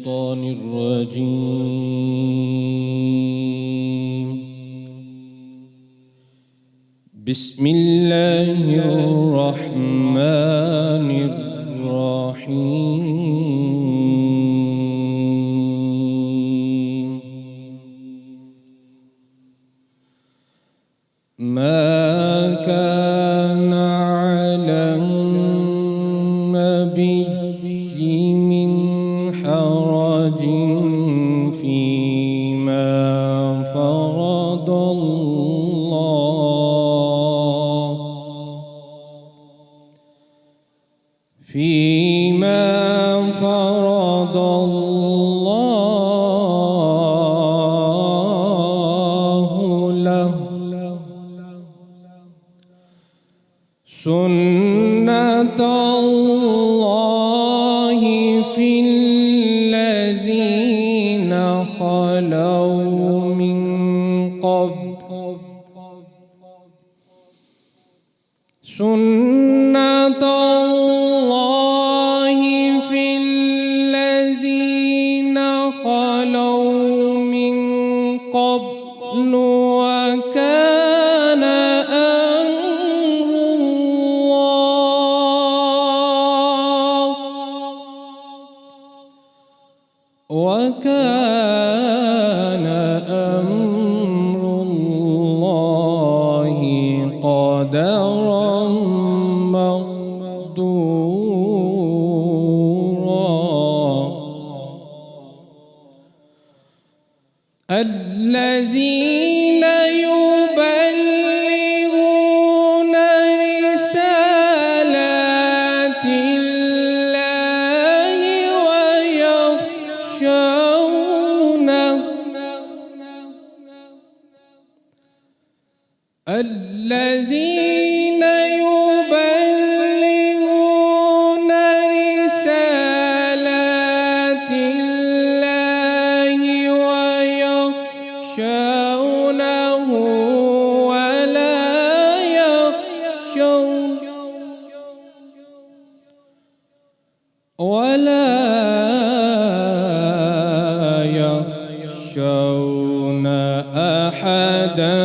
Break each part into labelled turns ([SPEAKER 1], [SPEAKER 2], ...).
[SPEAKER 1] الشيطان الرجيم. بسم الله الرحمن الرحيم. ما كان على النبي من حرج فيما فرض الله له. سنة الله في الذين خلوا من قبل. سنة الله في الذين خلوا من قبل وكان أمر الله قدرا مقدورا. الذين يبلغون رسالات الله ويخشونه. الذين يبلغون رسالات الله ويخشونه ولا يخشون أحدا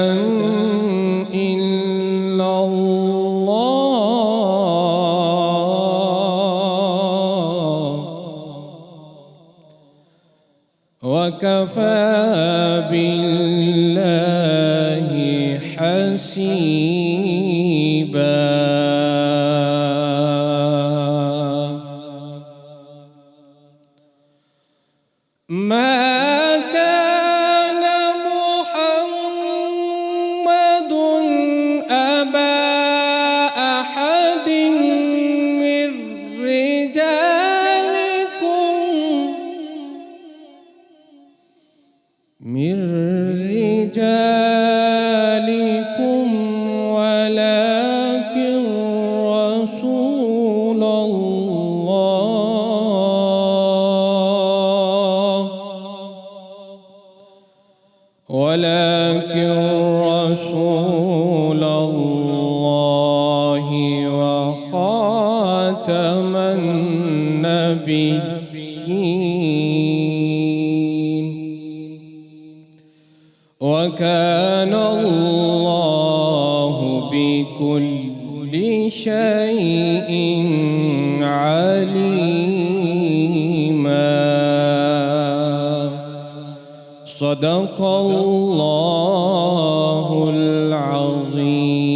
[SPEAKER 1] إلا الله وكفى بالله حسيبا. ما كان محمد أبا أحد من رجالكم ولكن رسول الله وخاتم النبيين وكان الله بكل شيء عليما. صدق الله العظيم.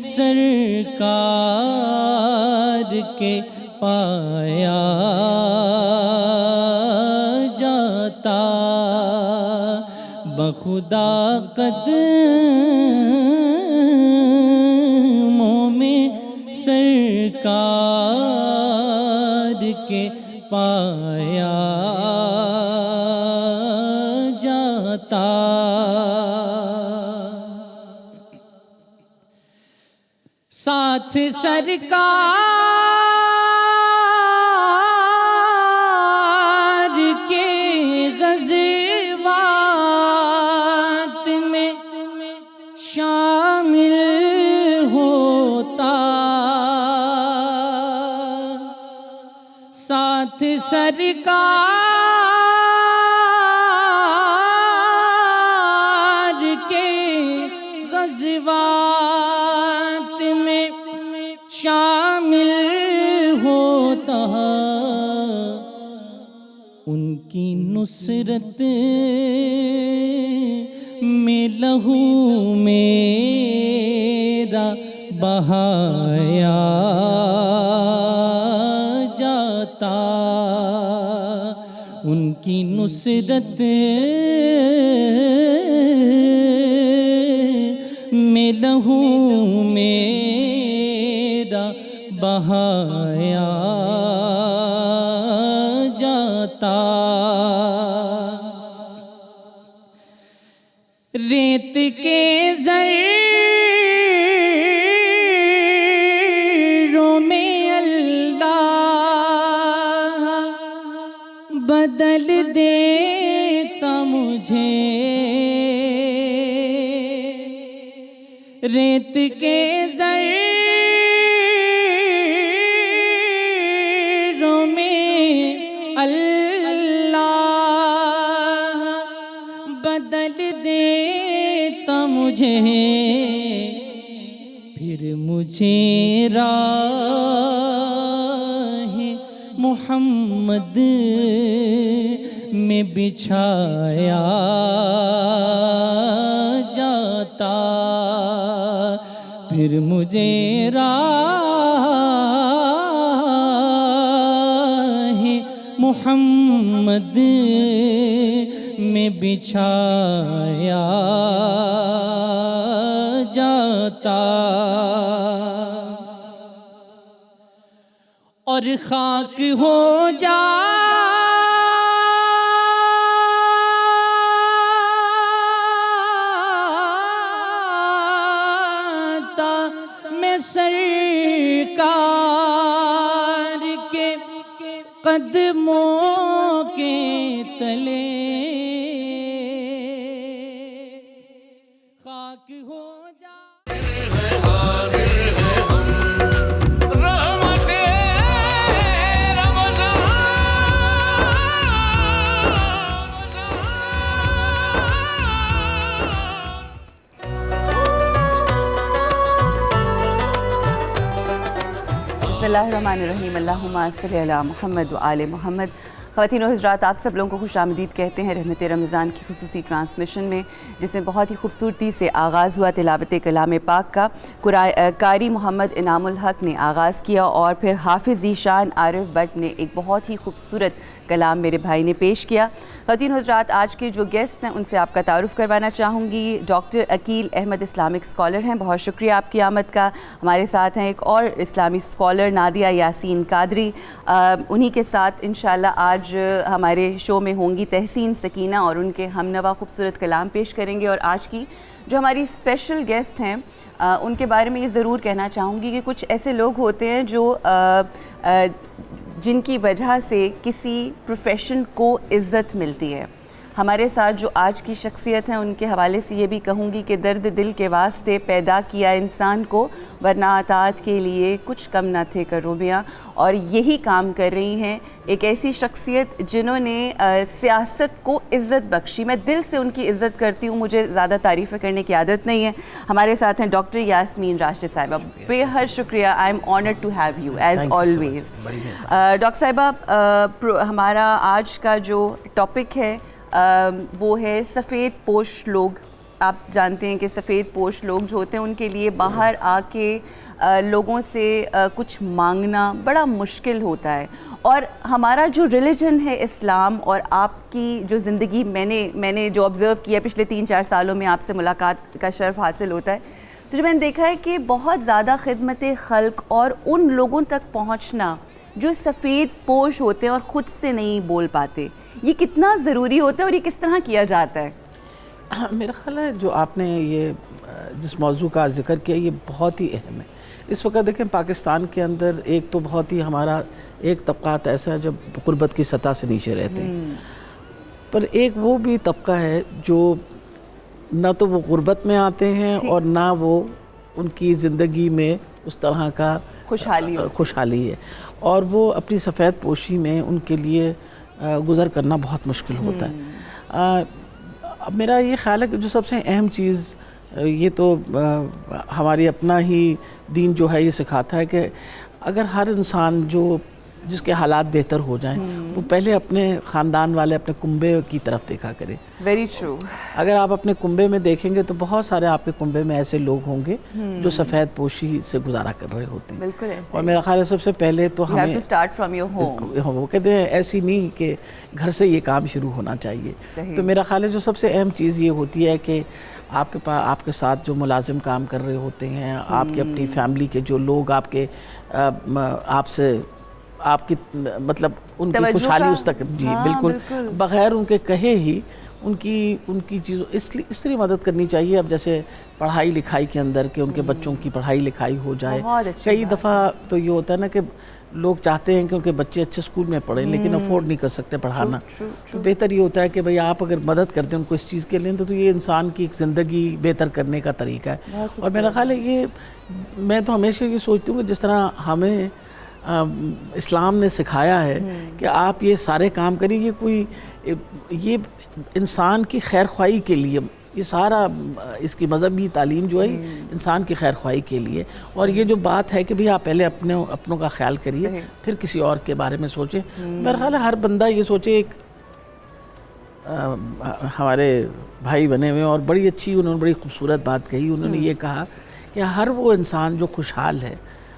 [SPEAKER 2] سرکار کے پایا جاتا، بخدا قدموں میں سرکار کے پایا جاتا۔ ساتھ سرکار کے غزوات میں شامل ہوتا، ساتھ سرکار کے غزوات میں شامل ہوتا، ان کی نصرت میں لہو میرا بہایا جاتا، ان کی نصرت میں لہو میرا بہایا جاتا۔ ریت کے ذروں میں اللہ بدل دیتا مجھے، ریت کے ذروں میں اللہ بدل دیتا مجھے، پھر مجھے راہ محمد میں بچھایا جاتا، پھر مجھے راہ محمد میں بچھایا جاتا، اور خاک ہو جاتا میں سرکار کے قدموں کے تلے، خاک ہو
[SPEAKER 3] بسم اللہ الرحمن الرحیم، اللہم صلی علی محمد و آل محمد۔ خواتین و حضرات، آپ سب لوگوں کو خوش آمدید کہتے ہیں رحمت رمضان کی خصوصی ٹرانسمیشن میں، جس میں بہت ہی خوبصورتی سے آغاز ہوا تلاوت کلام پاک کا۔ قاری محمد انعام الحق نے آغاز کیا اور پھر حافظ ذیشان عارف بٹ نے ایک بہت ہی خوبصورت کلام میرے بھائی نے پیش کیا۔ خواتین و حضرات، آج کے جو گیسٹ ہیں ان سے آپ کا تعارف کروانا چاہوں گی۔ Doctor Aqeel Ahmed Islamic scholar ہیں، بہت شکریہ آپ کی آمد کا۔ ہمارے ساتھ ہیں ایک اور اسلامی اسکالر نادیہ یاسین قادری، انہی کے ساتھ انشاءاللہ آج ہمارے شو میں ہوں گی تحسین سکینہ، اور ان کے ہم نوا خوبصورت کلام پیش کریں گے۔ اور آج کی جو ہماری اسپیشل گیسٹ ہیں ان کے بارے میں یہ ضرور کہنا چاہوں گی کہ کچھ ایسے لوگ ہوتے ہیں جو جن کی وجہ سے کسی پروفیشن کو عزت ملتی ہے۔ ہمارے ساتھ جو آج کی شخصیت ہیں ان کے حوالے سے یہ بھی کہوں گی کہ درد دل کے واسطے پیدا کیا انسان کو، ورنہ اطاعت کے لیے کچھ کم نہ تھے کروبیاں، اور یہی کام کر رہی ہیں۔ ایک ایسی شخصیت جنہوں نے سیاست کو عزت بخشی، میں دل سے ان کی عزت کرتی ہوں، مجھے زیادہ تعریفیں کرنے کی عادت نہیں ہے۔ ہمارے ساتھ ہیں ڈاکٹر یاسمین راشد صاحبہ، بے حد شکریہ، I am honoured to have you as always. ڈاکٹر صاحبہ، ہمارا آج کا جو ٹاپک ہے وہ ہے سفید پوش لوگ آپ جانتے ہیں کہ سفید پوش لوگ جو ہوتے ہیں ان کے لیے باہر آ کے لوگوں سے کچھ مانگنا بڑا مشکل ہوتا ہے. اور ہمارا جو ریلیجن ہے اسلام، اور آپ کی جو زندگی میں نے جو آبزرو کیا پچھلے 3-4 سالوں میں آپ سے ملاقات کا شرف حاصل ہوتا ہے، تو جو میں نے دیکھا ہے کہ بہت زیادہ خدمت خلق اور ان لوگوں تک پہنچنا جو سفید پوش ہوتے ہیں اور خود سے نہیں بول پاتے، یہ کتنا ضروری ہوتا ہے اور یہ کس طرح کیا جاتا ہے؟
[SPEAKER 4] میرا خیال ہے جو آپ نے یہ جس موضوع کا ذکر کیا یہ بہت ہی اہم ہے. اس وقت دیکھیں پاکستان کے اندر ایک تو بہت ہی ہمارا ایک طبقات ایسا ہے جو غربت کی سطح سے نیچے رہتے ہیں، پر ایک وہ بھی طبقہ ہے جو نہ تو وہ غربت میں آتے ہیں اور نہ وہ ان کی زندگی میں اس طرح کا خوشحالی ہے، اور وہ اپنی سفید پوشی میں ان کے لیے گزر کرنا بہت مشکل ہوتا ہے. اب میرا یہ خیال ہے کہ جو سب سے اہم چیز یہ تو ہماری اپنا ہی دین جو ہے یہ سکھاتا ہے کہ اگر ہر انسان جس کے حالات بہتر ہو جائیں وہ پہلے اپنے خاندان والے اپنے کنبے کی طرف دیکھا کرے.
[SPEAKER 3] Very true.
[SPEAKER 4] اگر آپ اپنے کنبے میں دیکھیں گے تو بہت سارے آپ کے کنبے میں ایسے لوگ ہوں گے جو سفید پوشی سے گزارا کر رہے ہوتے ہیں.
[SPEAKER 3] بالکل. اور
[SPEAKER 4] میرا خیال ہے سب سے پہلے تو ہمیں
[SPEAKER 3] اسٹارٹ فرام یور ہوم،
[SPEAKER 4] وہ کہتے ہیں ایسی نہیں کہ گھر سے یہ کام شروع ہونا چاہیے. تو میرا خیال ہے جو سب سے اہم چیز یہ ہوتی ہے کہ آپ کے ساتھ جو ملازم کام کر رہے ہوتے ہیں، آپ کے اپنی فیملی کے جو لوگ آپ کی مطلب ان کی خوشحالی اس تک بالکل بغیر ان کے کہے ہی ان کی چیزوں اس لیے مدد کرنی چاہیے. اب جیسے پڑھائی لکھائی کے اندر کہ ان کے بچوں کی پڑھائی لکھائی ہو جائے. کئی دفعہ تو یہ ہوتا ہے نا کہ لوگ چاہتے ہیں کہ ان کے بچے اچھے اسکول میں پڑھیں لیکن افورڈ نہیں کر سکتے پڑھانا. تو بہتر یہ ہوتا ہے کہ بھئی آپ اگر مدد کرتے ہیں ان کو اس چیز کے لیے تو یہ انسان کی زندگی بہتر کرنے کا طریقہ ہے. اور میرا خیال ہے یہ میں تو ہمیشہ یہ سوچتی ہوں کہ جس طرح ہمیں اسلام نے سکھایا ہے کہ آپ یہ سارے کام کریں، یہ انسان کی خیر خواہی کے لیے، یہ سارا اس کی مذہبی تعلیم جو ہے انسان کی خیر خواہی کے لیے. اور یہ جو بات ہے کہ بھئی آپ پہلے اپنوں کا خیال کریے پھر کسی اور کے بارے میں سوچیں. میرا خیال ہے ہر بندہ یہ سوچے. ایک ہمارے بھائی بنے ہوئے اور بڑی اچھی انہوں نے بڑی خوبصورت بات کہی. انہوں نے یہ کہا کہ ہر وہ انسان جو خوشحال ہے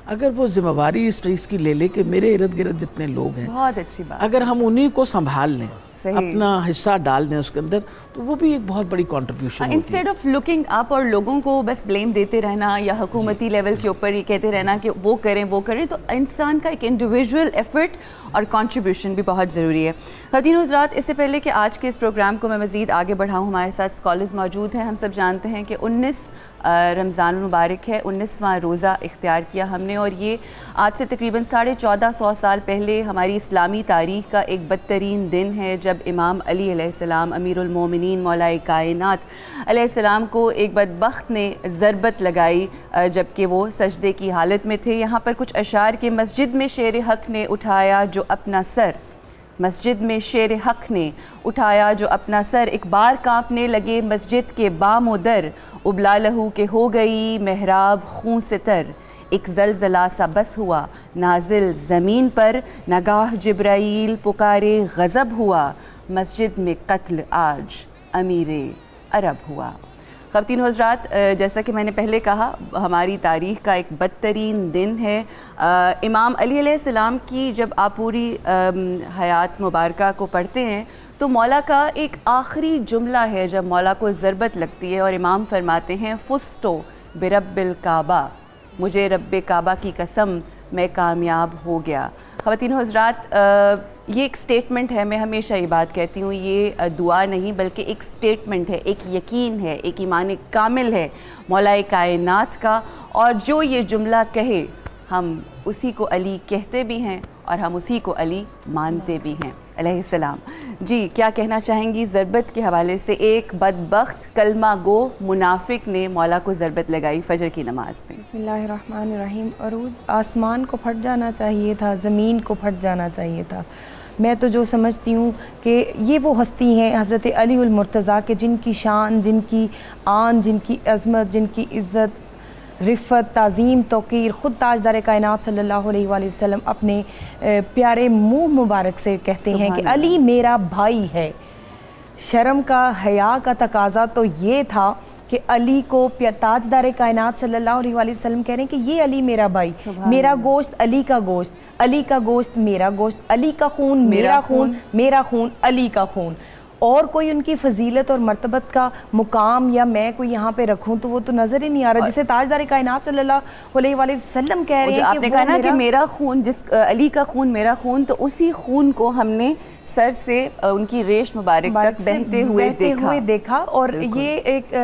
[SPEAKER 4] اگر وہ ذمہ داری اس چیز کی لے کہ میرے ارد گرد جتنے لوگ ہیں
[SPEAKER 3] بہت اچھی بات،
[SPEAKER 4] اگر ہم انہی کو سنبھال لیں، اپنا حصہ ڈال دیں اس کے اندر، تو وہ بھی ایک بہت بڑی کنٹریبیوشن ہوتی ہے.
[SPEAKER 3] انسٹیڈ آف لوکنگ اپ اور لوگوں کو بس بلیم دیتے رہنا یا حکومتی لیول کے اوپر یہ کہتے رہنا کہ وہ کریں، تو انسان کا ایک انڈیویجول ایفرٹ اور کنٹریبیوشن بھی بہت ضروری ہے. خواتین و حضرات، اس سے پہلے کہ آج کے اس پروگرام کو میں مزید آگے بڑھاؤں، ہمارے ساتھ اسکالرز موجود ہیں. ہم سب جانتے ہیں کہ 19 رمضان المبارک ہے، 19واں روزہ اختیار کیا ہم نے، اور یہ آج سے تقریباً 1450 سال پہلے ہماری اسلامی تاریخ کا ایک بدترین دن ہے جب امام علی علیہ السلام امیر المومنین مولا کائنات علیہ السلام کو ایک بدبخت نے ضربت لگائی جبکہ وہ سجدے کی حالت میں تھے. یہاں پر کچھ اشعار کے مسجد میں شیر حق نے اٹھایا جو اپنا سر، مسجد میں شیر حق نے اٹھایا جو اپنا سر، ایک بار کانپنے لگے مسجد کے بام و در، ابلا لہو کہ ہو گئی محراب خون سے تر، ایک زلزلہ سا بس ہوا نازل زمین پر، نگاہ جبرائیل پکارے غضب ہوا، مسجد میں قتل آج امیر عرب ہوا. خواتین و حضرات، جیسا کہ میں نے پہلے کہا ہماری تاریخ کا ایک بدترین دن ہے. امام علی علیہ السلام کی جب آپ پوری حیات مبارکہ کو پڑھتے ہیں تو مولا کا ایک آخری جملہ ہے جب مولا کو ضربت لگتی ہے اور امام فرماتے ہیں فستو برب الکعبہ، مجھے رب کعبہ کی قسم میں کامیاب ہو گیا. خواتین و حضرات، یہ ایک سٹیٹمنٹ ہے، میں ہمیشہ یہ بات کہتی ہوں، یہ دعا نہیں بلکہ ایک سٹیٹمنٹ ہے، ایک یقین ہے، ایک ایمان کامل ہے مولا کائنات کا. اور جو یہ جملہ کہے ہم اسی کو علی کہتے بھی ہیں اور ہم اسی کو علی مانتے بھی ہیں علیہ السلام. جی کیا کہنا چاہیں گی ضربت کے حوالے سے؟ ایک بدبخت کلمہ گو منافق نے مولا کو ضربت لگائی فجر کی نماز میں.
[SPEAKER 5] بسم اللہ الرحمن الرحیم. عروج، آسمان کو پھٹ جانا چاہیے تھا، زمین کو پھٹ جانا چاہیے تھا. میں تو جو سمجھتی ہوں کہ یہ وہ ہستی ہیں حضرت علی المرتضیٰ کے جن کی شان، جن کی آن، جن کی عظمت، جن کی عزت، رفت، تعظیم، توقیر خود تاجدار کائنات صلی اللہ علیہ وآلہ وسلم اپنے پیارے منہ مبارک سے کہتے ہیں کہ علی میرا بھائی ہے. شرم کا، حیا کا تقاضا تو یہ تھا کہ علی کو تاجدار کائنات صلی اللہ علیہ وسلم کہہ رہے ہیں کہ یہ علی میرا بھائی، میرا گوشت علی کا گوشت، علی کا گوشت میرا گوشت، علی کا خون میرا خون، میرا خون علی کا خون. اور کوئی ان کی فضیلت اور مرتبت کا مقام یا میں کوئی یہاں پہ رکھوں تو وہ تو نظر ہی نہیں آ رہا. جسے تاجدار کائنات صلی اللہ علیہ وسلم کہہ رہے ہیں
[SPEAKER 3] آپ نے کہا نا کہ میرا خون، جس علی کا خون میرا خون، تو اسی خون کو ہم نے سر سے ان کی ریش مبارک تک بہتے ہوئے
[SPEAKER 5] دیکھا. اور یہ ایک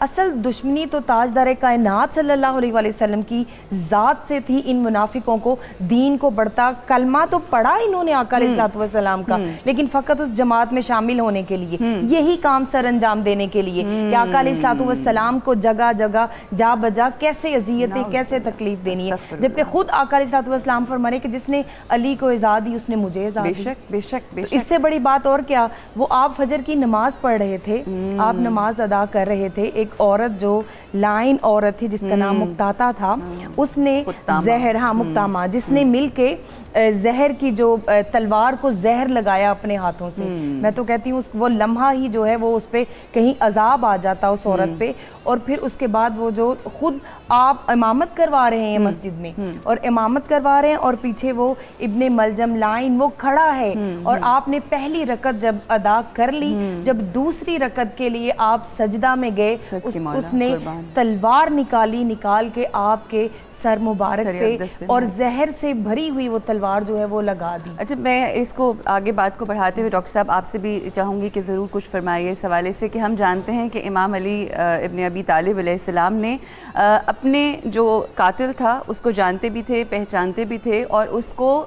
[SPEAKER 5] اصل دشمنی تو تاجدار کائنات صلی اللہ علیہ وسلم کی ذات سے تھی. ان منافقوں کو دین کو بڑھتا، کلمہ تو پڑھا انہوں نے آقا علیہ السلام کا، لیکن فقط اس جماعت میں شامل ہونے کے لیے، یہی کام سر انجام دینے کے لیے کہ آقا علیہ السلام کو جگہ جگہ جا بجا کیسے اذیتیں، کیسے تکلیف دینی ہے، جبکہ خود آقا علیہ السلام فرمانے کہ جس نے علی کو اذا دی اس نے مجھے اذا دی.
[SPEAKER 3] بے شک
[SPEAKER 5] اس سے بڑی بات اور کیا، وہ آپ فجر کی نماز پڑھ رہے تھے، آپ نماز ادا کر رہے تھے. ایک عورت جو لائن عورت تھی جس کا نام مقتاتا تھا، اس نے زہر، مقتامہ، جس نے مل کے زہر کی جو تلوار کو زہر لگایا اپنے ہاتھوں سے. میں تو کہتی ہوں وہ لمحہ ہی جو ہے وہ اس پہ کہیں عذاب آ جاتا اس عورت پہ. اور پھر اس کے بعد وہ جو خود آپ امامت کروا رہے ہیں مسجد میں، اور امامت کروا رہے ہیں اور پیچھے وہ ابن ملجم لائن وہ کھڑا ہے، اور آپ نے پہلی رکعت جب ادا کر لی، جب دوسری رکعت کے لیے آپ سجدہ میں گئے، اس نے تلوار نکال کے آپ کے سر مبارک پہ اور زہر سے بھری ہوئی وہ تلوار جو ہے وہ لگا دی.
[SPEAKER 3] اچھا، میں اس کو آگے بات کو بڑھاتے ہوئے ڈاکٹر صاحب آپ سے بھی چاہوں گی کہ ضرور کچھ فرمائیے اس حوالے سے کہ ہم جانتے ہیں کہ امام علی ابن ابی طالب علیہ السلام نے اپنے جو قاتل تھا اس کو جانتے بھی تھے، پہچانتے بھی تھے، اور اس کو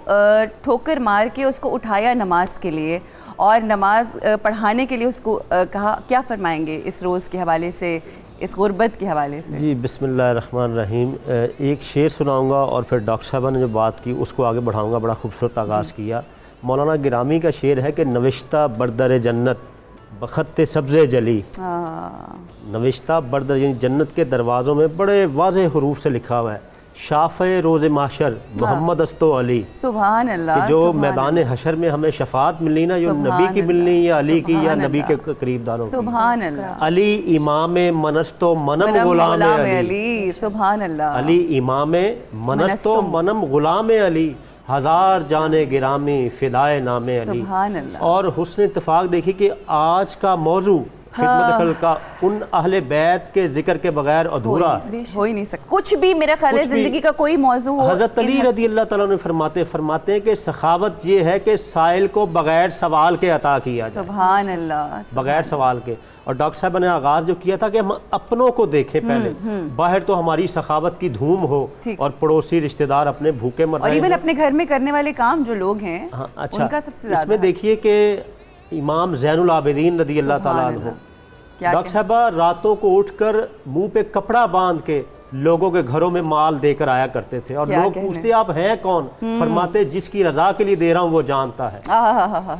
[SPEAKER 3] ٹھوکر مار کے اس کو اٹھایا نماز کے لیے اور نماز پڑھانے کے لیے اس کو کہا. کیا فرمائیں گے اس روز کے حوالے سے، اس غربت کے حوالے سے؟
[SPEAKER 6] جی بسم اللہ الرحمن الرحیم. ایک شعر سناؤں گا اور پھر ڈاکٹر صاحبہ نے جو بات کی اس کو آگے بڑھاؤں گا. بڑا خوبصورت آغاز کیا. مولانا گرامی کا شعر ہے کہ نوشتہ بردر جنت بخط سبز جلی. نوشتہ بردر یعنی جنت کے دروازوں میں بڑے واضح حروف سے لکھا ہوا ہے شافع روز محشر محمد است و علی.
[SPEAKER 3] سبحان اللہ.
[SPEAKER 6] کہ جو میدان حشر میں ہمیں شفاعت ملنی نا، جو نبی کی ملنی یا علی کی یا نبی کے قریب داروں کی.
[SPEAKER 3] سبحان اللہ.
[SPEAKER 6] علی امام منست و منم غلام علی.
[SPEAKER 3] سبحان اللہ.
[SPEAKER 6] علی امام منست و منم غلام علی، ہزار جان گرامی فدائے نام علی.
[SPEAKER 3] سبحان اللہ.
[SPEAKER 6] اور حسن اتفاق دیکھیے کہ آج کا موضوع خدمت خلق کا ان اہل بیت کے ذکر کے بغیر ادھورا
[SPEAKER 3] ہو ہی نہیں سکتا. کچھ بھی میرا خیال ہے زندگی کا کوئی موضوع ہو.
[SPEAKER 6] حضرت علی رضی اللہ تعالیٰ نے فرماتے ہیں کہ سخاوت یہ ہے کہ سائل کو بغیر سوال کے عطا کیا جائے.
[SPEAKER 3] سبحان اللہ.
[SPEAKER 6] بغیر سوال کے. اور ڈاکٹر صاحب نے آغاز جو کیا تھا کہ ہم اپنوں کو دیکھیں پہلے، باہر تو ہماری سخاوت کی دھوم ہو اور پڑوسی رشتہ دار اپنے بھوکے مر رہے ہیں،
[SPEAKER 3] اور ایون اپنے گھر میں کرنے والے کام جو لوگ ہیں ان کا سب سے زیادہ.
[SPEAKER 6] اس میں دیکھیے کہ امام زین العابدین رضی اللہ تعالیٰ عنہ ڈاکٹر صاحبہ راتوں کو اٹھ کر منہ پہ کپڑا باندھ کے لوگوں کے گھروں میں مال دے کر آیا کرتے تھے. اور لوگ پوچھتے آپ ہیں کون؟ فرماتے جس کی رضا کے لیے دے رہا ہوں وہ جانتا ہے.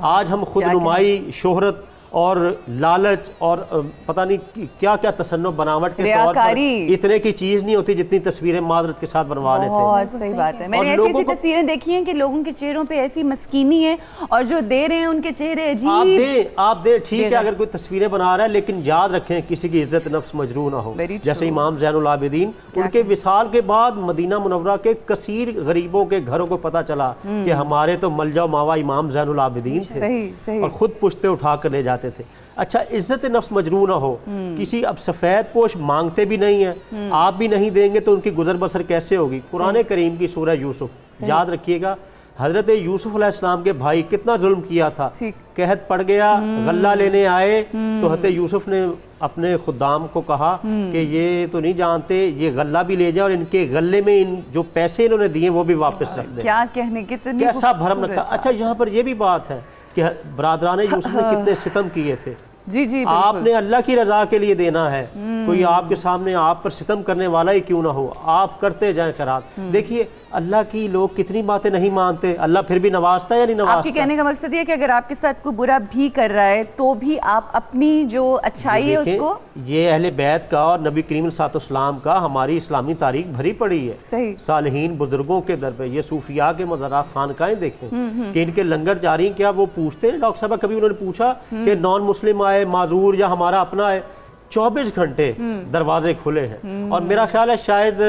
[SPEAKER 6] آج ہم خود نمائی، شہرت اور لالچ اور پتہ نہیں کیا کیا تصنع بناوٹ کے طور پر اتنے کی چیز نہیں ہوتی جتنی تصویریں معذرت کے ساتھ بنوا لیتے ہیں.
[SPEAKER 3] بہت صحیح بات ہے. میں نے ایسی ایسی تصویریں دیکھی ہیں کہ لوگوں کے چہروں پہ ایسی مسکینی ہے اور جو دے رہے ہیں ان کے چہرے عجیب.
[SPEAKER 6] آپ دیں ٹھیک ہے اگر کوئی تصویریں بنا رہا ہے، لیکن یاد رکھیں کسی کی عزت نفس مجروح نہ ہو. جیسے امام زین العابدین، ان کے وصال کے بعد مدینہ منورہ کے کثیر غریبوں کے گھروں کو پتہ چلا کہ ہمارے تو ملجا و ماوا امام زین العابدین تھے اور خود پشت پہ اٹھا کر لے جاتے تھے. اچھا عزت نفس مجروح نہ ہو، کسی اب سفید پوش مانگتے بھی نہیں ہیں، آپ بھی نہیں دیں گے تو ان کی گزر بسر کیسے ہوگی؟ قرآن کریم کی سورہ یوسف یاد رکھیے گا، حضرت یوسف علیہ السلام کے بھائی کتنا ظلم کیا تھا. قحط پڑ گیا، غلہ لینے آئے تو حضرت یوسف نے اپنے خدام کو کہا کہ یہ تو نہیں جانتے یہ غلہ بھی لے جائے اور ان کے غلے میں ان جو پیسے انہوں نے دیے وہ بھی واپس رکھ دیں.
[SPEAKER 3] کیا کہنے کتنی
[SPEAKER 6] کیسا بھرم رکھا. اچھا یہاں پر یہ بھی بات ہے کہ برادران یوسف نے کتنے ستم کیے تھے.
[SPEAKER 3] جی
[SPEAKER 6] آپ نے اللہ کی رضا کے لیے دینا ہے، کوئی آپ کے سامنے آپ پر ستم کرنے والا ہی کیوں نہ ہو، آپ کرتے جائیں خیرات. دیکھیے اللہ کی لوگ کتنی باتیں نہیں مانتے، اللہ پھر بھی نوازتا ہے یا نہیں نوازتا؟
[SPEAKER 3] آپ کی کہنے کا مقصد یہ ہے کہ اگر آپ کے ساتھ کوئی برا بھی کر رہا ہے تو بھی آپ اپنی جو اچھائی ہے اس کو.
[SPEAKER 6] یہ اہل بیت کا اور نبی کریم صلی اللہ علیہ وسلم کا ہماری اسلامی تاریخ بھری پڑی ہے.
[SPEAKER 3] صحیح.
[SPEAKER 6] صالحین بزرگوں کے در پہ یہ صوفیاء کے مزارات خانقاہیں دیکھیں کہ ان کے لنگر جاری ہیں. کیا وہ پوچھتے ہیں ڈاکٹر صاحبہ، کبھی انہوں نے پوچھا کہ نان مسلم آئے معذور یا ہمارا اپنا ہے 24 گھنٹے دروازے کھلے ہیں. اور میرا خیال ہے شاید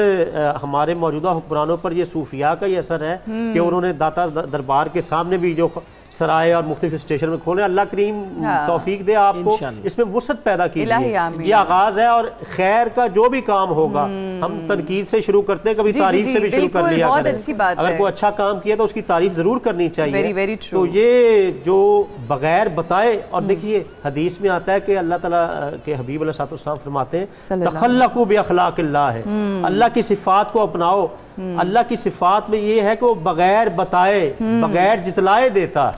[SPEAKER 6] ہمارے موجودہ حکمرانوں پر یہ صوفیاء کا ہی اثر ہے کہ انہوں نے داتا دربار کے سامنے بھی جو سرائے اور مختلف اسٹیشن میں کھولے. اللہ کریم توفیق دے آپ کو, اس میں وسعت پیدا کیجیے. یہ آغاز ہے اور خیر کا جو بھی کام ہوگا, ہم تنقید سے شروع کرتے ہیں, کبھی تعریف سے بھی شروع کر لیا کریں. اگر کوئی اچھا کام کیا تو اس کی تعریف ضرور کرنی چاہیے. تو یہ جو بغیر بتائے, اور دیکھیے حدیث میں آتا ہے کہ اللہ تعالیٰ کے حبیب علیہ السلام فرماتے ہیں تخلقوا باخلاق اللہ ہے, اللہ کی صفات کو اپناؤ. اللہ کی صفات میں یہ ہے کہ وہ بغیر بتائے, بغیر جتلائے دیتا.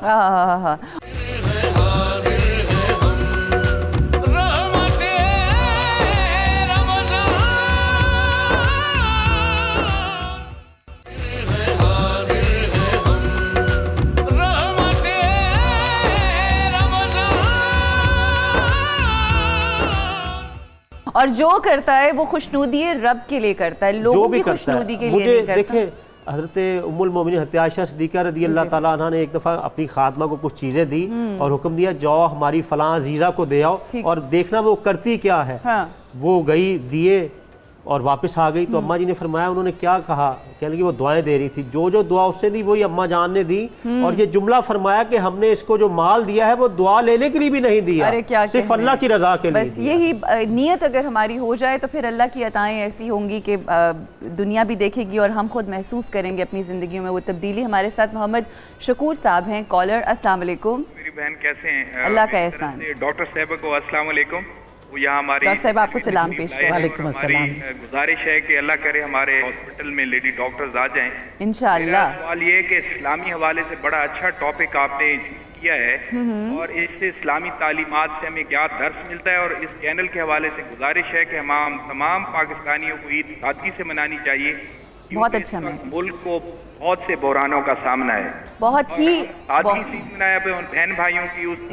[SPEAKER 3] اور جو کرتا ہے وہ خوشنودی رب کے لیے کرتا ہے, لوگوں کی خوشنودی کے لیے نہیں کرتا.
[SPEAKER 6] دیکھیں حضرت ام المومنین حضرت عائشہ صدیقہ رضی اللہ تعالیٰ عنہ نے ایک دفعہ اپنی خادمہ کو کچھ چیزیں دی اور حکم دیا جاؤ ہماری فلاں عزیزہ کو دے آؤ, اور دیکھنا وہ کرتی کیا ہے. وہ گئی دیے اور واپس آ گئی. تو اماں جی نے فرمایا, انہوں نے کیا کہا, کہنے لگی وہ دعائیں دے رہی تھی, جو دعا اس سے دی وہی اماں جان نے دی. اور یہ جملہ فرمایا کہ ہم نے اس کو جو مال دیا ہے وہ دعا لینے کے لیے بھی نہیں دیا, صرف اللہ کی رضا کے لیے.
[SPEAKER 3] بس یہی نیت اگر ہماری ہو جائے تو پھر اللہ کی عطائیں ایسی ہوں گی کہ دنیا بھی دیکھے گی اور ہم خود محسوس کریں گے اپنی زندگیوں میں وہ تبدیلی. ہمارے ساتھ محمد شکور صاحب ہیں کالر. السلام علیکم.
[SPEAKER 7] میری بہن کیسے ہیں؟
[SPEAKER 3] اللہ کا احسان.
[SPEAKER 7] ڈاکٹر صاحبہ کو السلام علیکم. وہ یہاں ہماری
[SPEAKER 3] ڈاکٹر صاحب آپ کو سلام پیش کریں.
[SPEAKER 4] وعلیکم السلام.
[SPEAKER 7] گزارش ہے کہ اللہ کرے ہمارے ہاسپٹل میں لیڈی ڈاکٹرز آ جائیں
[SPEAKER 3] انشاءاللہ.
[SPEAKER 7] سوال یہ ہے کہ اسلامی حوالے سے بڑا اچھا ٹاپک آپ نے کیا ہے, اور اس سے اسلامی تعلیمات سے ہمیں کیا درس ملتا ہے, اور اس چینل کے حوالے سے گزارش ہے کہ ہم تمام پاکستانیوں کو عید سادگی سے منانی چاہیے.
[SPEAKER 3] بہت اچھا.
[SPEAKER 7] ملک کو بہت سے بحرانوں کا سامنا ہے,
[SPEAKER 3] بہت ہی
[SPEAKER 7] سادگی سے منایا پہ ان بہن بھائیوں کی اس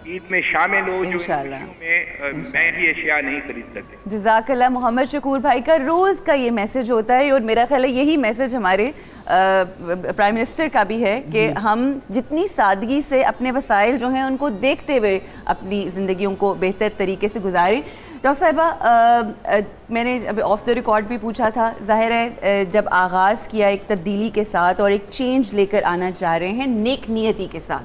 [SPEAKER 7] عید میں شامل ہو جو میں مہنگی اشیاء نہیں خرید سکتے.
[SPEAKER 3] جزاک اللہ. محمد شکور بھائی کا روز کا یہ میسج ہوتا ہے, اور میرا خیال ہے یہی میسج ہمارے پرائم منسٹر کا بھی ہے کہ ہم جتنی سادگی سے اپنے وسائل جو ہیں ان کو دیکھتے ہوئے اپنی زندگیوں کو بہتر طریقے سے گزاریں. ڈاکٹر صاحبہ میں نے ابھی آف دا ریکارڈ بھی پوچھا تھا, ظاہر ہے جب آغاز کیا ایک تبدیلی کے ساتھ اور ایک چینج لے کر آنا چاہ رہے ہیں نیک نیتی کے ساتھ,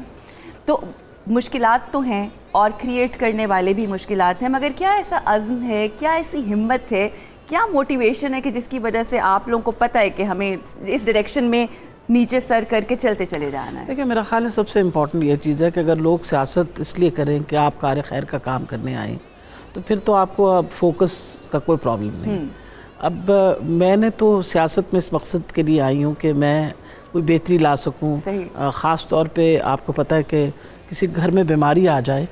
[SPEAKER 3] تو مشکلات تو ہیں اور کریٹ کرنے والے بھی مشکلات ہیں, مگر کیا ایسا عزم ہے, کیا ایسی ہمت ہے, کیا موٹیویشن ہے کہ جس کی وجہ سے آپ لوگوں کو پتہ ہے کہ ہمیں اس ڈائریکشن میں نیچے سر کر کے چلتے چلے جانا ہے؟
[SPEAKER 4] دیکھیں میرا خیال ہے سب سے امپورٹنٹ یہ چیز ہے کہ اگر لوگ سیاست اس لیے کریں کہ آپ کار خیر کا کام کرنے آئیں تو پھر تو آپ کو اب فوکس کا کوئی پرابلم نہیں. اب میں نے تو سیاست میں اس مقصد کے لیے آئی ہوں کہ میں کوئی بہتری لا سکوں. خاص طور پہ آپ کو پتہ ہے کہ کسی گھر میں بیماری آ جائے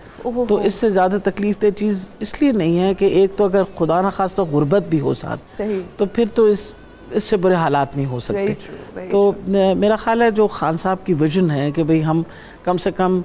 [SPEAKER 4] تو اس سے زیادہ تکلیف دہ چیز اس لیے نہیں ہے کہ ایک تو اگر خدا نخواستہ غربت بھی ہو ساتھ تو پھر تو اس سے برے حالات نہیں ہو سکتے. تو میرا خیال ہے جو خان صاحب کی ویژن ہے کہ بھئی ہم کم سے کم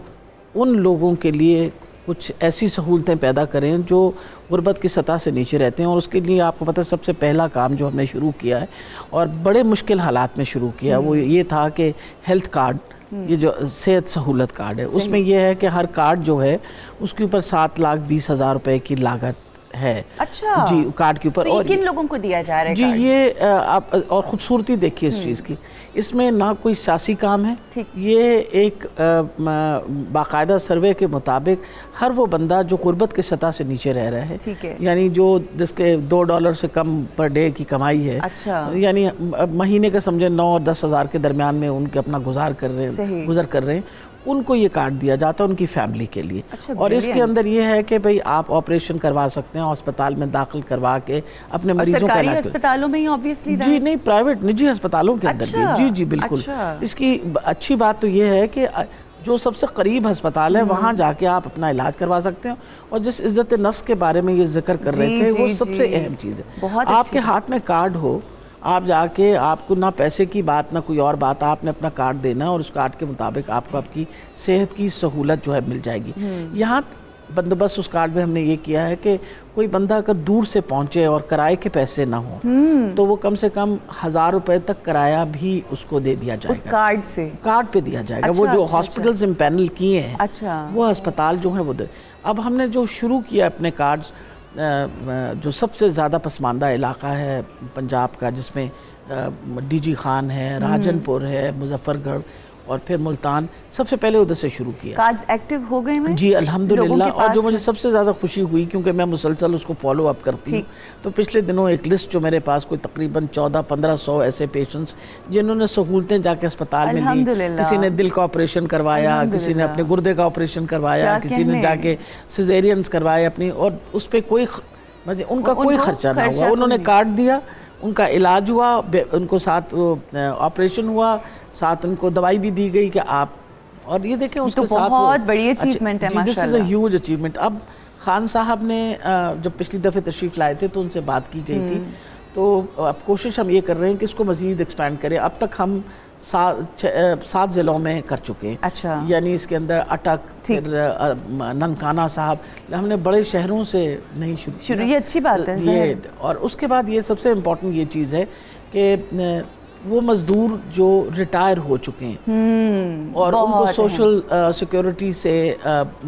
[SPEAKER 4] ان لوگوں کے لیے کچھ ایسی سہولتیں پیدا کریں جو غربت کی سطح سے نیچے رہتے ہیں, اور اس کے لیے آپ کو پتہ ہے سب سے پہلا کام جو ہم نے شروع کیا ہے اور بڑے مشکل حالات میں شروع کیا وہ یہ تھا کہ ہیلتھ کارڈ, یہ جو صحت سہولت کارڈ ہے, اس میں یہ ہے کہ ہر کارڈ جو ہے اس کے اوپر 7,20,000 روپے کی لاگت ہے.
[SPEAKER 3] اچھا
[SPEAKER 4] جی کارڈ کے اوپر.
[SPEAKER 3] اور کن لوگوں کو دیا جا رہا ہے
[SPEAKER 4] جی یہ آپ اور خوبصورتی دیکھیے اس چیز کی, اس میں نہ کوئی سیاسی کام ہے, یہ ایک باقاعدہ سروے کے مطابق ہر وہ بندہ جو غربت کے سطح سے نیچے رہ رہا ہے, یعنی جو جس کے $2 سے کم پر ڈے کی کمائی ہے, یعنی مہینے کا سمجھے 9 اور 10 ہزار کے درمیان میں ان کے اپنا گزر کر رہے ہیں, ان کو یہ کارڈ دیا جاتا ہے ان کی فیملی کے لیے. اور اس کے اندر یہ ہے کہ بھئی آپ آپریشن کروا سکتے ہیں, ہسپتال میں داخل کروا کے اپنے مریضوں کا علاج.
[SPEAKER 3] سرکاری ہسپتالوں میں ہی obviously
[SPEAKER 4] جی نہیں, پرائیویٹ نجی ہسپتالوں کے اندر بھی. جی جی بالکل. اس کی اچھی بات تو یہ ہے کہ جو سب سے قریب ہسپتال ہے وہاں جا کے آپ اپنا علاج کروا سکتے ہیں. اور جس عزت نفس کے بارے میں یہ ذکر کر رہے تھے وہ سب سے اہم چیز ہے. آپ کے ہاتھ میں کارڈ ہو, آپ جا کے آپ کو نہ پیسے کی بات نہ کوئی اور بات, آپ نے اپنا کارڈ دینا ہے اور اس کارڈ کے مطابق آپ کو آپ کی صحت کی سہولت جو ہے مل جائے گی. یہاں بندوبست اس کارڈ میں ہم نے یہ کیا ہے کہ کوئی بندہ اگر دور سے پہنچے اور کرائے کے پیسے نہ ہوں تو وہ کم سے کم 1,000 روپے تک کرایہ بھی اس کو دے دیا جائے گا.
[SPEAKER 3] کارڈ سے
[SPEAKER 4] کارڈ پہ دیا جائے گا. وہ جو ہاسپٹلز امپینل کیے ہیں وہ ہسپتال جو ہیں وہ اب ہم نے جو شروع کیا اپنے کارڈز جو سب سے زیادہ پسماندہ علاقہ ہے پنجاب کا، جس میں ڈی جی خان ہے، راجن پور ہے، مظفر گڑھ اور پھر ملتان، سب سے پہلے ادھر سے شروع کیا۔
[SPEAKER 3] کارڈز ایکٹیو ہو گئے ہیں
[SPEAKER 4] جی الحمدللہ، اور جو مجھے سب سے زیادہ خوشی ہوئی کیونکہ میں مسلسل اس کو فالو اپ کرتی ہوں، تو پچھلے دنوں ایک لسٹ جو میرے پاس کوئی تقریباً 1400-1500 ایسے پیشنٹس جنہوں نے سہولتیں جا کے اسپتال میں لی، کسی نے دل کا آپریشن کروایا، کسی نے اپنے گردے کا آپریشن کروایا، کسی نے جا کے سیزیرینز کروائے اپنی، اور اس پہ کوئی ان کا کوئی خرچہ نہ ہوا، انہوں نے کارڈ دیا، ان کا علاج ہوا، ان کو ساتھ آپریشن ہوا، ساتھ ان کو دوائی بھی دی گئی کہ آپ، اور یہ دیکھیں اس کے ساتھ
[SPEAKER 3] بہت بڑی اچیومنٹ ہے
[SPEAKER 4] ماشاءاللہ، دس از اے ہیوج اچیومنٹ۔ اب خان صاحب نے جب پچھلی دفعہ تشریف لائے تھے تو ان سے بات کی گئی تھی، تو اب کوشش ہم یہ کر رہے ہیں کہ اس کو مزید ایکسپینڈ کریں۔ اب تک ہم 7 ضلعوں میں کر چکے ہیں،
[SPEAKER 3] اچھا،
[SPEAKER 4] یعنی اس کے اندر اٹک، پھر ننکانہ صاحب، ہم نے بڑے شہروں سے نہیں شروع،
[SPEAKER 3] یہ اچھی بات ہے
[SPEAKER 4] یہ، اور اس کے بعد یہ سب سے امپورٹنٹ یہ چیز ہے کہ وہ مزدور جو ریٹائر ہو چکے ہیں اور ان کو سوشل سیکیورٹی سے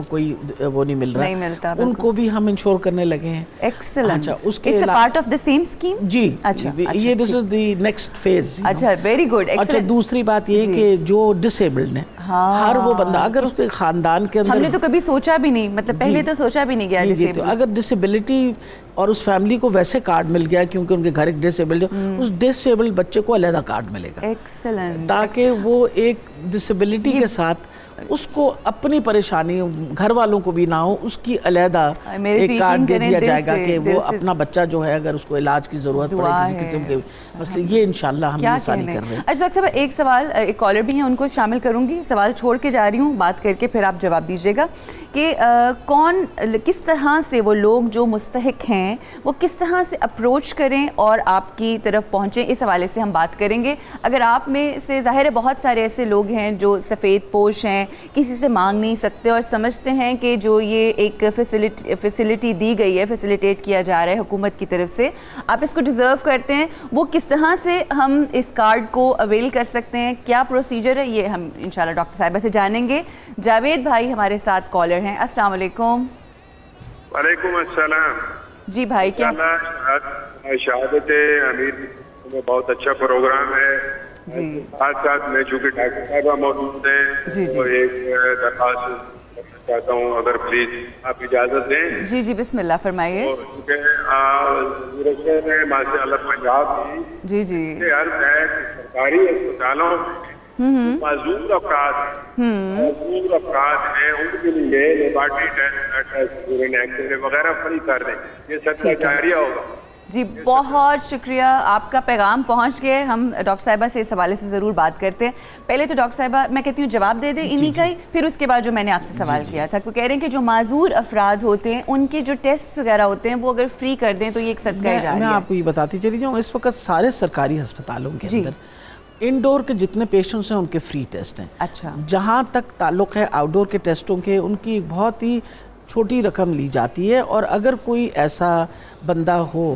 [SPEAKER 4] کوئی وہ نہیں مل رہا، ان کو بھی ہم انشور کرنے لگے ہیں۔
[SPEAKER 3] Excellent, it's a part of the same scheme.
[SPEAKER 4] جی یہ this is the next phase.
[SPEAKER 3] اچھا، ویری گڈ۔
[SPEAKER 4] اچھا، دوسری بات یہ کہ جو ڈسیبلڈ ہیں، ہر وہ بندہ اگر اس کے خاندان کے اندر،
[SPEAKER 3] ہم نے تو کبھی سوچا بھی نہیں، مطلب پہلے تو سوچا بھی نہیں گیا،
[SPEAKER 4] اگر ڈسیبلٹی اور اس فیملی کو ویسے کارڈ مل گیا کیونکہ ان کے گھر ایک ڈسیبلڈ ہے، اس ڈسیبلڈ بچے کو علیحدہ کارڈ ملے گا،
[SPEAKER 3] ایکسلنٹ،
[SPEAKER 4] تاکہ وہ ایک ڈسیبلٹی کے ساتھ اس کو اپنی پریشانی گھر والوں کو بھی نہ ہو، اس کی علیحدہ ایک کارڈ دے دیا جائے گا کہ وہ اپنا بچہ جو ہے اگر اس کو علاج کی ضرورت پڑے کسی قسم کے مسئلے، یہ انشاءاللہ ہم یہ ساری کر رہے ہیں۔
[SPEAKER 3] اچھا ڈاکٹر صاحب، ایک سوال، ایک کالر بھی ہیں، ان کو شامل کروں گی، سوال چھوڑ کے جا رہی ہوں، بات کر کے پھر آپ جواب دیجیے گا کہ کون، کس طرح سے وہ لوگ جو مستحق ہیں وہ کس طرح سے اپروچ کریں اور آپ کی طرف پہنچیں، اس حوالے سے ہم بات کریں گے۔ اگر آپ میں سے ظاہر ہے بہت سارے ایسے لوگ ہیں جو سفید پوش ہیں، کسی سے مانگ نہیں سکتے اور سمجھتے ہیں کہ جو یہ ایک فیسلٹی دی گئی ہے، فیسیلیٹیٹ کیا جا رہا ہے حکومت کی طرف سے، آپ اس کو ڈیزرو کرتے ہیں، وہ کس طرح سے ہم اس کارڈ کو اویل کر سکتے ہیں، کیا پروسیجر ہے، یہ ہم انشاءاللہ ڈاکٹر صاحبہ سے جانیں گے۔ جاوید بھائی ہمارے ساتھ کالر ہیں، السلام علیکم۔
[SPEAKER 8] وعلیکم السلام۔
[SPEAKER 3] جی بھائی، کیا
[SPEAKER 8] شہادت امیر میں بہت اچھا پروگرام ہے، ساتھ ساتھ میں چونکہ ڈاکٹر صاحبہ موجود ہیں تو ایک درخواست کرنا چاہتا ہوں، اگر پلیز آپ اجازت دیں۔
[SPEAKER 3] جی جی بسم اللہ فرمائیے۔
[SPEAKER 8] ماشاء اللہ پنجاب
[SPEAKER 3] جی جی
[SPEAKER 8] عرض ہے کہ سرکاری اسپتالوں میں معذور افراد ہیں، ان کے لیے لیبارٹری ٹیسٹ ایکس رے وغیرہ فری کر دیں، یہ صدقہ جاریہ ہوگا۔
[SPEAKER 3] جی بہت شکریہ، آپ کا پیغام پہنچ گئے، ہم ڈاکٹر صاحبہ سے اس حوالے سے ضرور بات کرتے ہیں۔ پہلے تو ڈاکٹر صاحبہ میں کہتی ہوں جواب دے دیں انہی کا ہی، پھر اس کے بعد جو میں نے آپ سے سوال کیا تھا، کیوں کہہ رہے ہیں کہ جو معذور افراد ہوتے ہیں ان کے جو ٹیسٹ وغیرہ ہوتے ہیں وہ اگر فری کر دیں تو یہ ایک صدقہ جاریہ ہے۔
[SPEAKER 4] میں آپ کو یہ بتاتی چلی جاؤں، اس وقت سارے سرکاری ہسپتالوں کے اندر انڈور کے جتنے پیشنٹس ہیں ان کے فری ٹیسٹ ہیں۔
[SPEAKER 3] اچھا،
[SPEAKER 4] جہاں تک تعلق ہے آؤٹ ڈور کے ٹیسٹوں کے، ان کی ایک بہت ہی چھوٹی رقم لی جاتی ہے، اور اگر کوئی ایسا بندہ ہو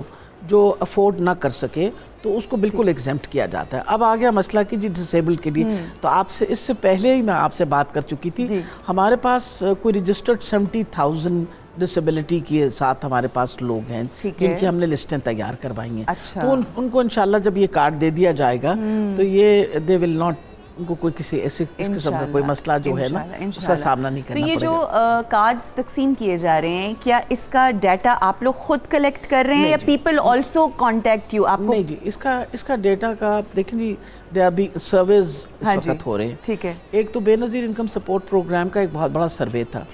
[SPEAKER 4] جو افورڈ نہ کر سکے تو اس کو بالکل ایگزمپٹ کیا جاتا ہے۔ اب آ گیا مسئلہ کہ جی ڈسیبل کے لیے، تو آپ سے اس سے پہلے ہی میں آپ سے بات کر چکی تھی، ہمارے پاس کوئی رجسٹرڈ 70,000 ڈسیبلٹی کے ساتھ ہمارے پاس لوگ ہیں جن کی ہم نے لسٹیں تیار کروائی ہیں، تو ان کو انشاءاللہ جب یہ کارڈ دے دیا جائے گا تو یہ دے ول ناٹ، ان کو کوئی کسی ایسے اس قسم کا کوئی مسئلہ جو ہے نا اس کا سامنا نہیں کرنا پڑے گا۔
[SPEAKER 3] تو یہ جو کارڈز تقسیم کیے جا رہے ہیں، کیا اس کا ڈیٹا آپ لوگ خود کلیکٹ کر رہے ہیں یا پیپل آلسو کانٹیکٹ یو؟ آپ کو
[SPEAKER 4] نہیں جی، اس کا ڈیٹا کا دیکھیں جی، دے آر بی سرویز اس وقت ہو رہے ہیں۔
[SPEAKER 3] ٹھیک ہے،
[SPEAKER 4] ایک تو بے نظیر انکم سپورٹ پروگرام کا ایک بہت بڑا سروے تھا،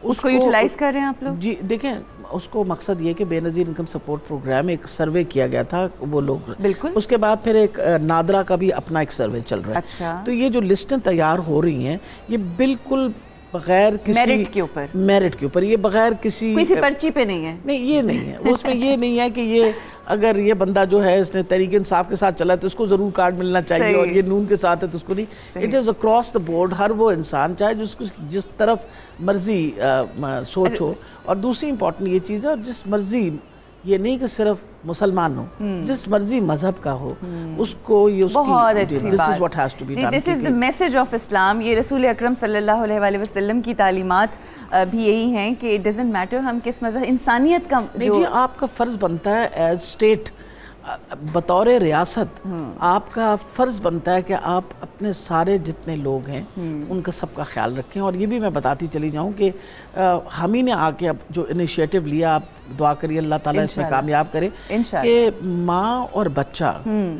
[SPEAKER 3] اس کو یوٹیلائز کر رہے ہیں آپ لوگ؟
[SPEAKER 4] جی دیکھیں، اس کو مقصد یہ کہ بے نظیر انکم سپورٹ پروگرام ایک سروے کیا گیا تھا وہ لوگ، بالکل، اس کے بعد پھر ایک نادرا کا بھی اپنا ایک سروے چل رہا ہے۔ اچھا، تو یہ جو لسٹیں تیار ہو رہی ہیں یہ بالکل بغیر کسی میرٹ کے اوپر، یہ بغیر کسی
[SPEAKER 3] پرچی پہ نہیں ہے،
[SPEAKER 4] نہیں یہ نہیں ہے، اس میں یہ نہیں ہے کہ یہ اگر یہ بندہ جو ہے اس نے تحریک انصاف کے ساتھ چلا ہے تو اس کو ضرور کارڈ ملنا چاہیے، اور یہ نون کے ساتھ ہے تو اس کو نہیں۔ It is across the board, ہر وہ انسان چاہے جس طرف مرضی سوچ ہو، اور دوسری امپورٹنٹ یہ چیز ہے، اور جس مرضی، یہ نہیں کہ صرف مسلمان ہو جس مرضی مذہب کا ہو اس کو یہ اس کی
[SPEAKER 3] بہت اچھی
[SPEAKER 4] this
[SPEAKER 3] بات
[SPEAKER 4] is what has to be done.
[SPEAKER 3] This is the message of Islam. یہ رسول اکرم صلی اللہ علیہ وآلہ وسلم کی تعلیمات بھی یہی ہیں کہ it doesn't matter ہم کس مذہب انسانیت کا
[SPEAKER 4] نہیں جی آپ کا فرض بنتا ہے ایز اسٹیٹ بطور ریاست آپ کا فرض بنتا ہے کہ آپ اپنے سارے جتنے لوگ ہیں ان کا سب کا خیال رکھیں. اور یہ بھی میں بتاتی چلی جاؤں کہ ہم ہی نے آ کے اب جو انیشیٹو لیا آپ دعا کریے اللہ تعالیٰ اس میں کامیاب کرے کہ ماں اور بچہ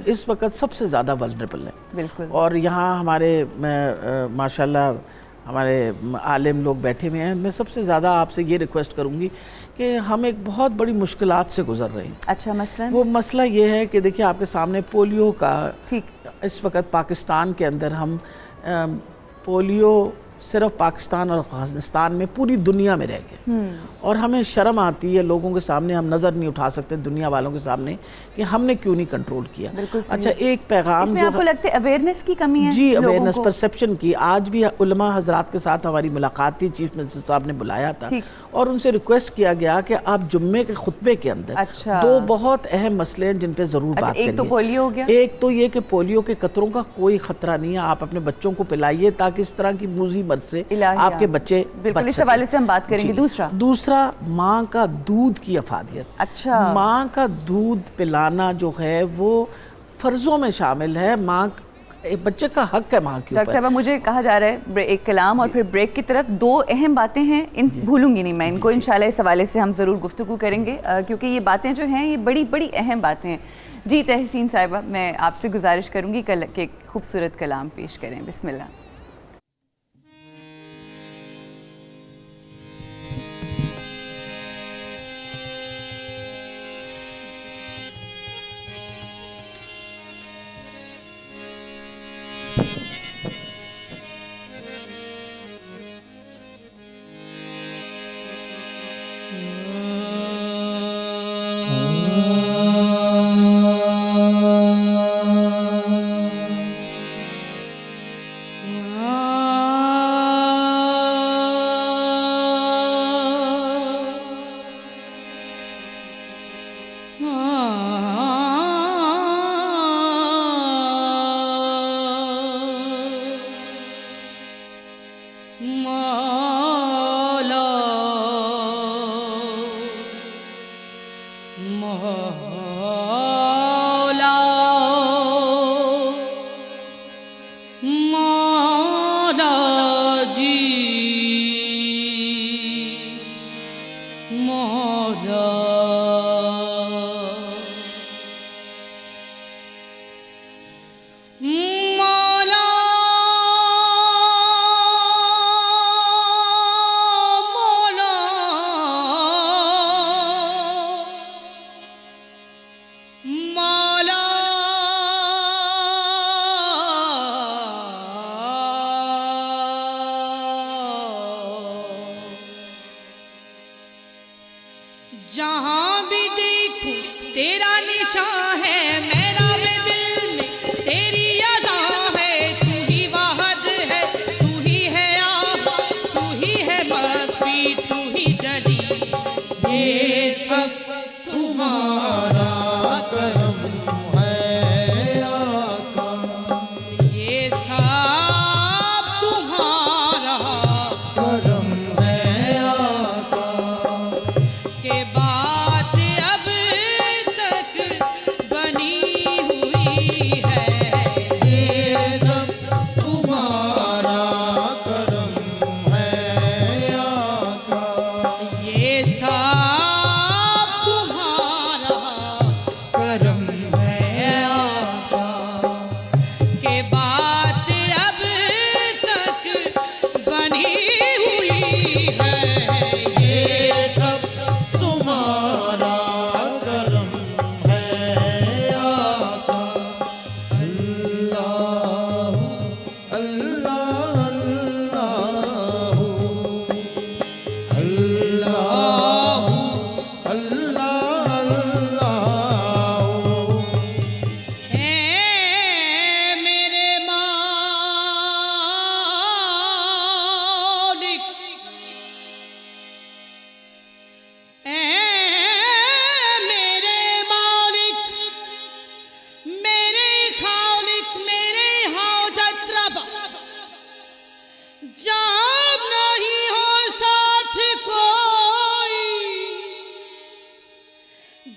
[SPEAKER 4] اس وقت سب سے زیادہ ولنریبل ہے. اور یہاں ہمارے ماشاءاللہ ہمارے عالم لوگ بیٹھے ہوئے ہیں. میں سب سے زیادہ آپ سے یہ ریکویسٹ کروں گی کہ ہم ایک بہت بڑی مشکلات سے گزر رہے ہیں.
[SPEAKER 3] اچھا مثلا
[SPEAKER 4] وہ مسئلہ یہ ہے کہ دیکھیں آپ کے سامنے پولیو کا اس وقت پاکستان کے اندر ہم پولیو صرف پاکستان اور افغانستان میں پوری دنیا میں رہ گئے اور ہمیں شرم آتی ہے لوگوں کے سامنے ہم نظر نہیں اٹھا سکتے دنیا والوں کے سامنے کہ ہم نے کیوں نہیں کنٹرول کیا. اچھا ایک پیغام
[SPEAKER 3] جو آپ کو لگتا ہے اویئرنیس کی کمی ہے
[SPEAKER 4] جی اویئرنیس پرسیپشن کی. آج بھی علماء حضرات کے ساتھ ہماری ملاقات تھی چیف منسٹر صاحب نے بلایا تھا اور ان سے ریکویسٹ کیا گیا کہ آپ جمعے کے خطبے کے اندر دو بہت اہم مسئلے ہیں جن پہ ضرور بات کریے.
[SPEAKER 3] ایک تو پولیو ہو گیا,
[SPEAKER 4] ایک تو یہ کہ پولیو کے قطروں کا کوئی خطرہ نہیں ہے آپ اپنے بچوں کو پلائیے تاکہ اس طرح کی موذی مرض سے آپ کے بچے
[SPEAKER 3] بالکل اس حوالے سے ہم بات کریں گے.
[SPEAKER 4] دوسرا ماں کا دودھ کی افادیت.
[SPEAKER 3] اچھا
[SPEAKER 4] ماں کا دودھ پلانا جو ہے وہ فرضوں میں شامل ہے. ماں بچے کا حق ہے ماں کے اوپر.
[SPEAKER 3] ڈاکٹر صاحب مجھے کہا جا رہا ہے ایک کلام اور پھر بریک کی طرف دو اہم باتیں ہیں ان بھولوں گی نہیں میں ان کو انشاءاللہ اس حوالے سے ہم ضرور گفتگو کریں گے کیونکہ یہ باتیں جو ہیں یہ بڑی بڑی اہم باتیں ہیں. جی تحسین صاحبہ میں آپ سے گزارش کروں گی کہ خوبصورت کلام پیش کریں. بسم اللہ.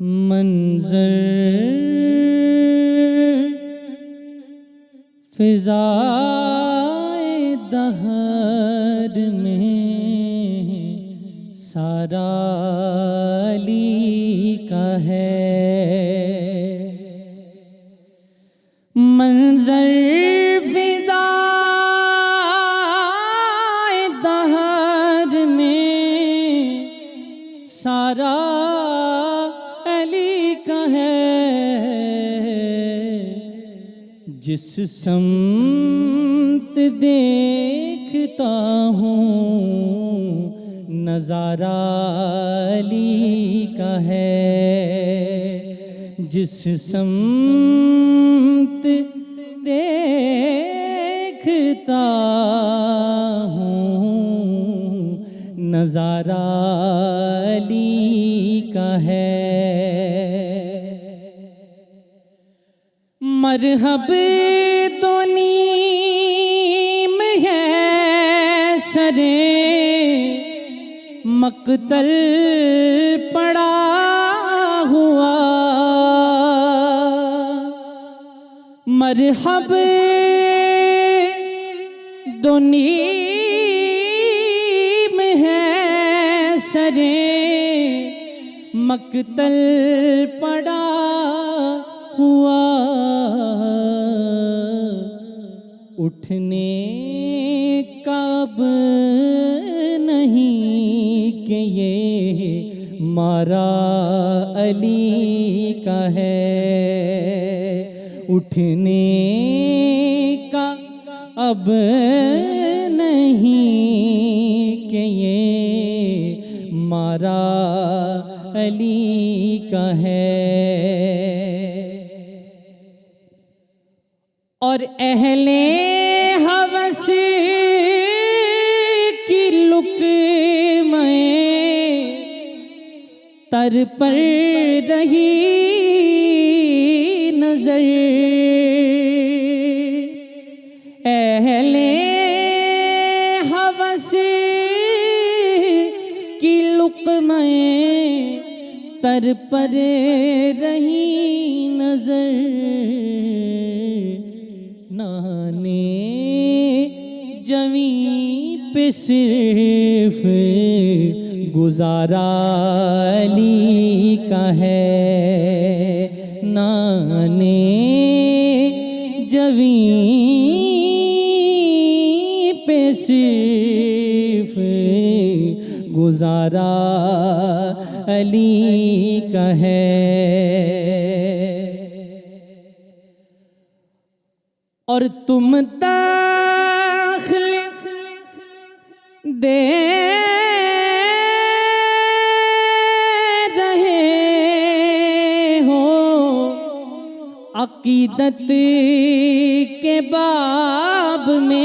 [SPEAKER 1] منظر فضائے دہر میں سارا علی کا ہے۔ منظر فضائے دہر میں سارا علی کا ہے۔ جس سمت دیکھتا ہوں نظارہ علی کا ہے۔ جس سمت دیکھتا ہوں نظارہ علی کا ہے۔ مرحب تو نیم ہے سرے مقتل پڑا ہوا۔ مرحب دو نیم ہے سرے مقتل پڑا ہوا۔ اٹھنے کا اب نہیں کہ یہ مارا علی کا ہے۔ اٹھنے کا اب نہیں کہ یہ مارا علی کا ہے۔ اور اہل ہوس کی تر پر رہی نظر اہل ہوس کی لقمہ تر پر رہی نظر نانے جویں پہ صرف گزارا علی کا ہے نانے جویں پہ صرف گزارا علی کا ہے اور تم داخل دے رہے ہو عقیدت کے باب میں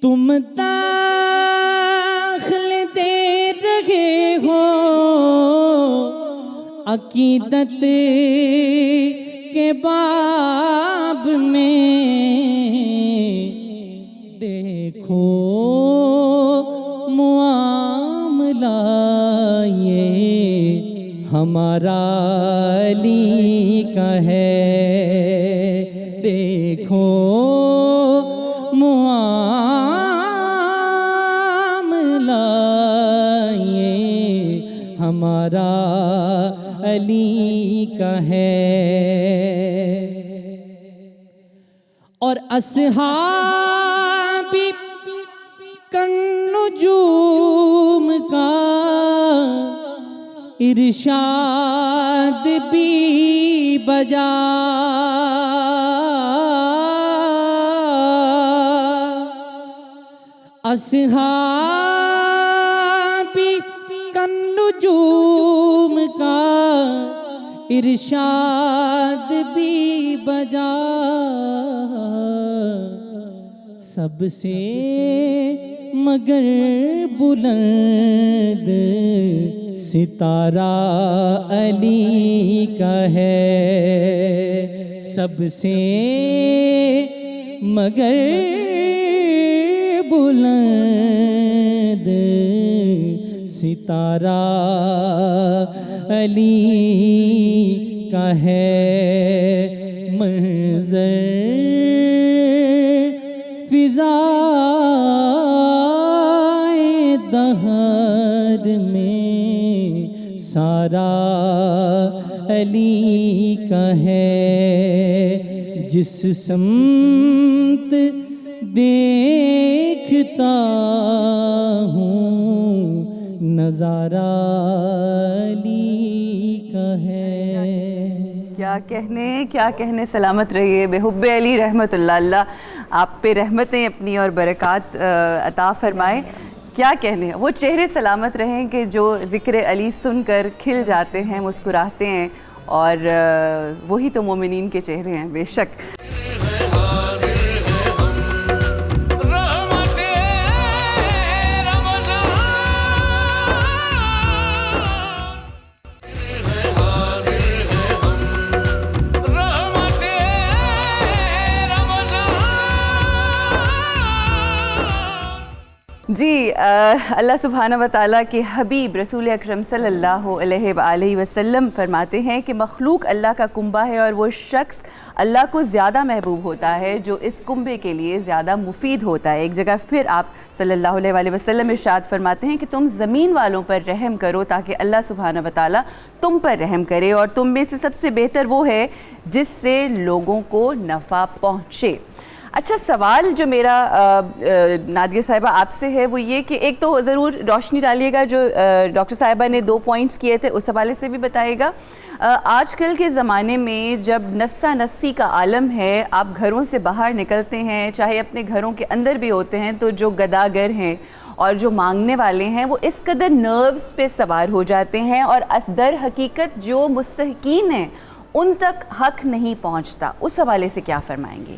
[SPEAKER 1] تم داخل دے رہے ہو عقیدت کے باب میں دیکھو معاملہ یہ ہمارا علی کا ہے دیکھو معاملہ یہ ہمارا علی کا ہے اور اصحابی کالنجوم کا ارشاد بھی بجا اصحابی کالنجوم کا ارشاد بھی بجا سب سے مگر بلند ستارہ علی کا ہے سب سے مگر بلند ستارہ علی کا ہے منظر فضائے دہر میں سارا علی کا ہے جس سمت دیکھتا ہوں نظارہ علی کا ہے
[SPEAKER 3] کیا کہنے سلامت رہیے بے حب علی رحمت اللہ آپ پہ رحمتیں اپنی اور برکات عطا فرمائے کیا کہنے وہ چہرے سلامت رہیں کہ جو ذکر علی سن کر کھل جاتے ہیں مسکراتے ہیں اور وہی تو مومنین کے چہرے ہیں بے شک جی اللہ سبحانہ و تعالیٰ کے حبیب رسول اکرم صلی اللہ علیہ وآلہ وسلم فرماتے ہیں کہ مخلوق اللہ کا کنبہ ہے اور وہ شخص اللہ کو زیادہ محبوب ہوتا ہے جو اس کنبے کے لیے زیادہ مفید ہوتا ہے ایک جگہ پھر آپ صلی اللہ علیہ وآلہ وسلم ارشاد فرماتے ہیں کہ تم زمین والوں پر رحم کرو تاکہ اللہ سبحانہ و تعالیٰ تم پر رحم کرے اور تم میں سے سب سے بہتر وہ ہے جس سے لوگوں کو نفع پہنچے اچھا سوال جو میرا نادیہ صاحبہ آپ سے ہے وہ یہ کہ ایک تو ضرور روشنی ڈالیے گا جو ڈاکٹر صاحبہ نے 2 پوائنٹس کیے تھے اس حوالے سے بھی بتائے گا آج کل کے زمانے میں جب نفسا نفسی کا عالم ہے آپ گھروں سے باہر نکلتے ہیں چاہے اپنے گھروں کے اندر بھی ہوتے ہیں تو جو گداگر ہیں اور جو مانگنے والے ہیں وہ اس قدر نروز پہ سوار ہو جاتے ہیں اور در حقیقت جو مستحقین ہیں ان تک حق نہیں پہنچتا اس حوالے سے کیا فرمائیں گے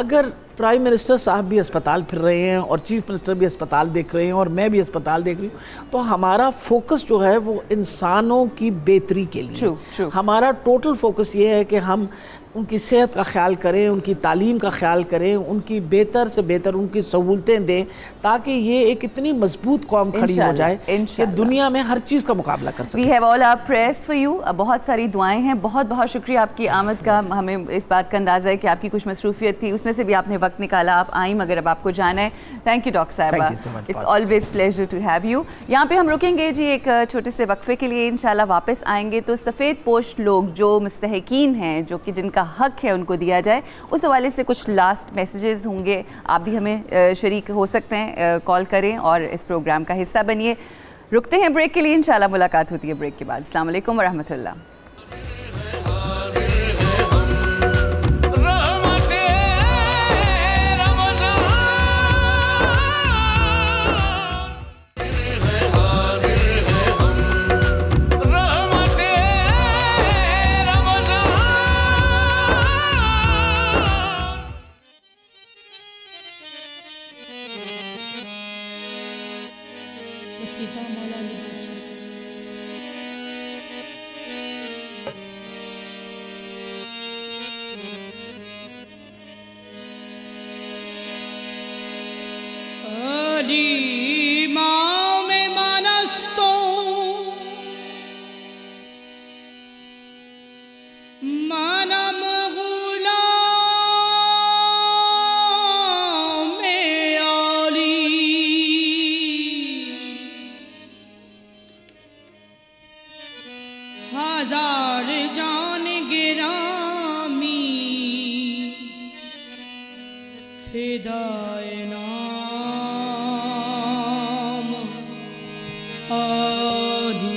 [SPEAKER 4] اگر پرائم منسٹر صاحب بھی اسپتال پھر رہے ہیں اور چیف منسٹر بھی اسپتال دیکھ رہے ہیں اور میں بھی اسپتال دیکھ رہی ہوں، تو ہمارا فوکس جو ہے وہ انسانوں کی بہتری کے لیے، ہمارا ٹوٹل فوکس یہ ہے کہ ہم ان کی صحت کا خیال کریں، ان کی تعلیم کا خیال کریں، ان کی بہتر سے بہتر ان کی سہولتیں دیں، تاکہ یہ ایک اتنی مضبوط قوم کھڑی ہو جائے کہ دنیا میں ہر چیز کا مقابلہ کر سکے۔
[SPEAKER 3] We have all our prayers for you. بہت ساری دعائیں ہیں، بہت بہت شکریہ آپ کی آمد کا، ہمیں اس بات کا اندازہ ہے کہ آپ کی کچھ مصروفیت تھی، اس میں سے بھی آپ نے وقت نکالا، آپ آئیں مگر اب آپ کو جانا ہے۔ تھینک یو ڈاکٹر صاحبہ، it's always pleasure to have you. یہاں پہ ہم رکیں گے جی ایک چھوٹے سے وقفے کے لیے، انشاءاللہ واپس آئیں گے تو سفید پوش لوگ جو مستحقین ہیں، جو کہ جن کا حق ہے ان کو دیا جائے، اس حوالے سے کچھ لاسٹ میسیجز ہوں گے، آپ بھی ہمیں شریک ہو سکتے ہیں، کال کریں اور اس پروگرام کا حصہ بنیے۔ رکتے ہیں بریک کے لیے، انشاءاللہ ملاقات ہوتی ہے بریک کے بعد۔ السلام علیکم ورحمۃ اللہ۔
[SPEAKER 2] ہزار جان گرامی فدائے نام علی۔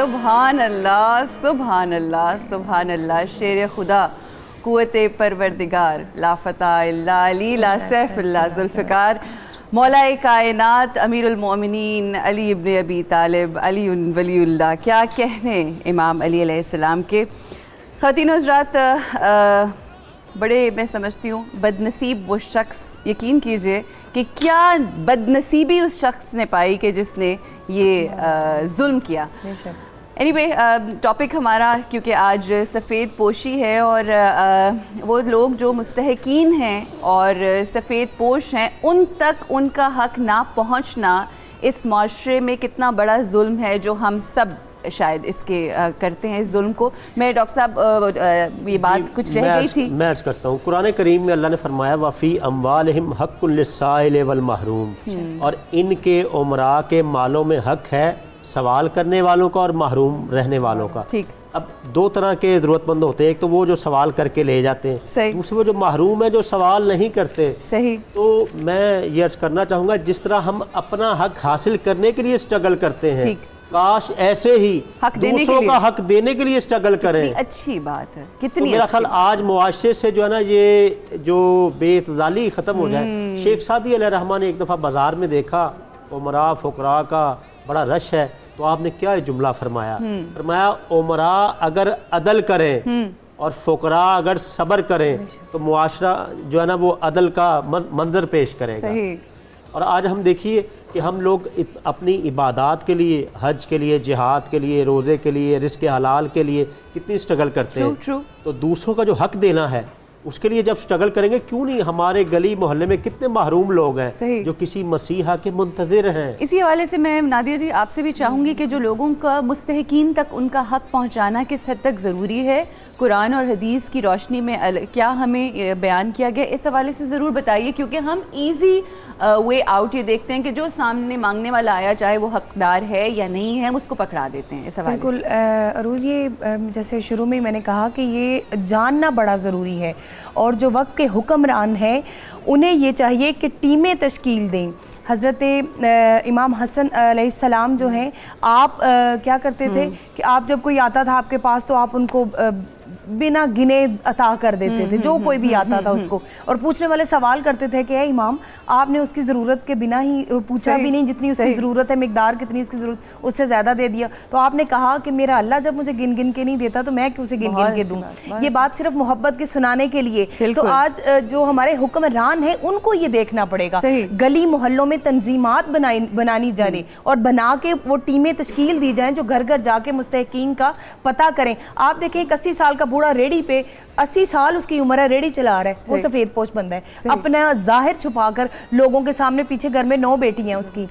[SPEAKER 3] سبحان اللہ سبحان اللہ سبحان اللہ. شیر خدا قوت پروردگار لا فتح الا علی لا سیف اللہ ذوالفقار مولا کائنات امیر المومنین علی ابن ابی طالب علی ولی اللہ. کیا کہنے امام علی علیہ السلام کے. خواتین و حضرات بڑے میں سمجھتی ہوں بد نصیب وہ شخص, یقین کیجئے کہ کیا بد نصیبی اس شخص نے پائی کہ جس نے یہ ظلم کیا. اینی وے ٹاپک ہمارا کیونکہ آج سفید پوشی ہے اور وہ لوگ جو مستحقین ہیں اور سفید پوش ہیں ان تک ان کا حق نہ پہنچنا اس معاشرے میں کتنا بڑا ظلم ہے جو ہم سب شاید اس کے کرتے ہیں اس ظلم کو. میں ڈاکٹر صاحب یہ بات کچھ رہ گئی تھی,
[SPEAKER 6] میں عرض کرتا ہوں. قرآن کریم میں اللہ نے فرمایا وَفِي أَمْوَالِهِمْ حَقٌّ لِلسَّائِلِ وَالْمَحْرُومِ, اور ان کے عمراء کے مالوں میں حق ہے سوال کرنے والوں کا اور محروم رہنے والوں کا.
[SPEAKER 3] ٹھیک.
[SPEAKER 6] اب دو طرح کے ضرورت مند ہوتے ہیں, ایک تو وہ جو سوال کر کے لے جاتے ہیں, دوسرے وہ جو محروم ہیں جو سوال نہیں کرتے.
[SPEAKER 3] صحیح. تو
[SPEAKER 6] میں یہ عرض کرنا چاہوں گا جس طرح ہم اپنا حق حاصل کرنے کے لیے اسٹرگل کرتے ہیں, کاش ایسے ہی دوسروں کا حق دینے کے لیے اسٹرگل کریں.
[SPEAKER 3] اچھی بات ہے. کتنی
[SPEAKER 6] میرا خیال آج معاشرے سے جو ہے نا یہ جو بے اعتدالی ختم ہو جائے. شیخ سعدی علیہ الرحمٰن نے ایک دفعہ بازار میں دیکھا عمراء فقراء کا بڑا رش ہے, تو آپ نے کیا جملہ فرمایا, فرمایا عمراء اگر عدل کریں اور فقراء اگر صبر کریں تو معاشرہ جو ہے نا وہ عدل کا منظر پیش کرے گا. اور آج ہم دیکھیے کہ ہم لوگ اپنی عبادات کے لیے, حج کے لیے, جہاد کے لیے, روزے کے لیے, رزق حلال کے لیے کتنی اسٹرگل کرتے ہیں. تو دوسروں کا جو حق دینا ہے اس کے لیے جب اسٹرگل کریں گے, کیوں نہیں ہمارے گلی محلے میں کتنے محروم لوگ ہیں جو کسی مسیحا کے منتظر ہیں.
[SPEAKER 3] اسی حوالے سے میں نادیہ جی آپ سے بھی چاہوں گی کہ جو لوگوں کا مستحقین تک ان کا حق پہنچانا کس حد تک ضروری ہے قرآن اور حدیث کی روشنی میں کیا ہمیں بیان کیا گیا, اس حوالے سے ضرور بتائیے, کیونکہ ہم ایزی وے آؤٹ یہ دیکھتے ہیں کہ جو سامنے مانگنے والا آیا چاہے وہ حقدار ہے یا نہیں ہے ہم اس کو پکڑا دیتے ہیں. اس حوالے
[SPEAKER 5] بالکل عروج, یہ جیسے شروع میں نے کہا کہ یہ جاننا بڑا ضروری ہے, اور جو وقت کے حکمران ہیں انہیں یہ چاہیے کہ ٹیمیں تشکیل دیں. حضرت امام حسن علیہ السلام جو ہیں, آپ کیا کرتے تھے کہ آپ جب کوئی آتا تھا آپ کے پاس تو آپ ان کو بنا گنے عطا کر دیتے تھے, جو کوئی بھی آتا تھا اس کو, اور پوچھنے والے سوال کرتے تھے کہ اے امام آپ نے اس کی ضرورت کے بنا ہی پوچھا بھی نہیں, جتنی اس کی ضرورت ہے مقدار کتنی اس کی ضرورت اس سے زیادہ دے دیا. تو آپ نے کہا کہ میرا اللہ جب مجھے گن گن کے نہیں دیتا تو میں کیوں سے گن گن کے دوں. یہ بات صرف محبت کے سنانے کے لیے. تو آج جو ہمارے حکمران ہیں ان کو یہ دیکھنا پڑے گا, گلی محلوں میں تنظیمات بنانی جائیں اور بنا کے وہ ٹیمیں تشکیل دی جائیں جو گھر گھر جا کے مستحقین کا پتہ کریں. آپ دیکھیں ایک 80 سال کا بوڑھا ریڈی پہ 80 سال اس کی عمر ہے, ریڈی چلا رہا ہے, وہ سفید پوش بندہ ہے, اپنا ظاہر چھپا کر لوگوں کے سامنے, پیچھے گھر میں 9 بیٹی ہیں اس کی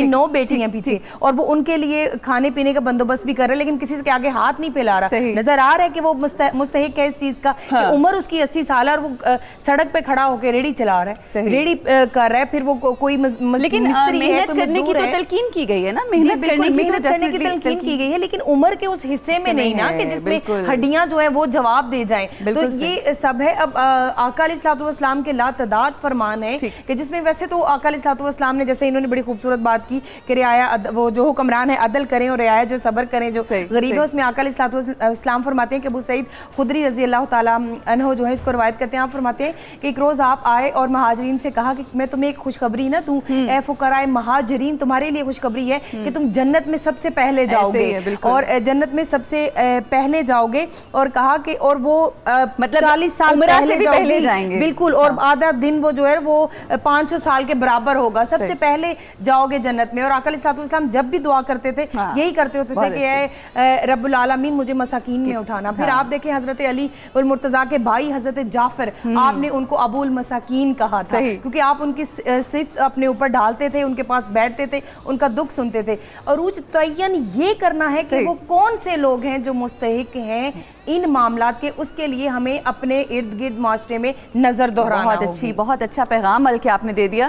[SPEAKER 5] 9 بیٹی ہیں پیچھے, اور وہ ان کے لیے کھانے پینے کا بندوبست بھی کر رہا ہے, لیکن کسی کے آگے ہاتھ نہیں پھیلا رہا. نظر آ رہا ہے کہ وہ مستحق ہے اس چیز کا, کہ عمر اس کی 80 سال ہے اور وہ سڑک پہ کھڑا ہو کے ریڈی چلا رہا ہے, ریڈی کر رہا ہے. پھر وہ کوئی
[SPEAKER 3] لیکن محنت کرنے کی تو تلقین کی گئی ہے نا, محنت کرنے کی تلقین کی گئی ہے, لیکن عمر کے اس حصے میں نہیں نا کہ جس میں ہڈیاں جو ہیں وہ جواب دے جائیں. تو یہ سب ہے. اب آقا علیہ الصلوۃ والسلام کے لاتعداد فرمان ہے کہ جس میں ویسے تو آقا علیہ الصلوۃ والسلام نے جیسے انہوں نے بڑی خوبصورت بات کی کہ رعایا وہ جو حکمران ہے عدل کریں اور رعایا جو صبر کریں جو غریب ہے, اس میں آقا علیہ الصلوۃ والسلام فرماتے ہیں کہ ابو سعید خدری رضی اللہ تعالیٰ عنہ جو ہے اس کو روایت کرتے ہیں, آپ فرماتے ہیں کہ ایک روز آپ آئے اور مہاجرین سے کہا کہ میں تمہیں ایک خوشخبری نہ دوں اے فقراء مہاجرین, تمہارے لیے خوشخبری ہے کہ تم جنت میں سب سے پہلے جاؤ گے, اور جنت میں سب سے پہلے جاؤ گے, اور کہا کہ اور وہ مطلب 40 سال پہلے جائیں گے بالکل, اور آدھا دن وہ جو ہے وہ 500 سال کے برابر ہوگا, سب سے پہلے جاؤ گے جنت میں. اور آقا علیہ الصلوۃ والسلام جب بھی دعا کرتے تھے یہی کرتے ہوتے تھے کہ اے رب العالمین مجھے مساکین میں اٹھانا. پھر آپ دیکھیں حضرت علی المرتضیٰ کے بھائی حضرت جعفر, آپ نے ان کو ابو المساکین کہا تھا, کیونکہ آپ ان کی صفت اپنے اوپر ڈالتے تھے, ان کے پاس بیٹھتے تھے, ان کا دکھ سنتے تھے. عروج تعین یہ کرنا ہے کہ وہ کون سے لوگ ہیں جو مستحق ہیں ان معاملات کے, اس کے لیے ہمیں اپنے ارد گرد معاشرے میں نظر دہرانا ہوگی. بہت اچھا پیغام مل کے آپ نے دے دیا.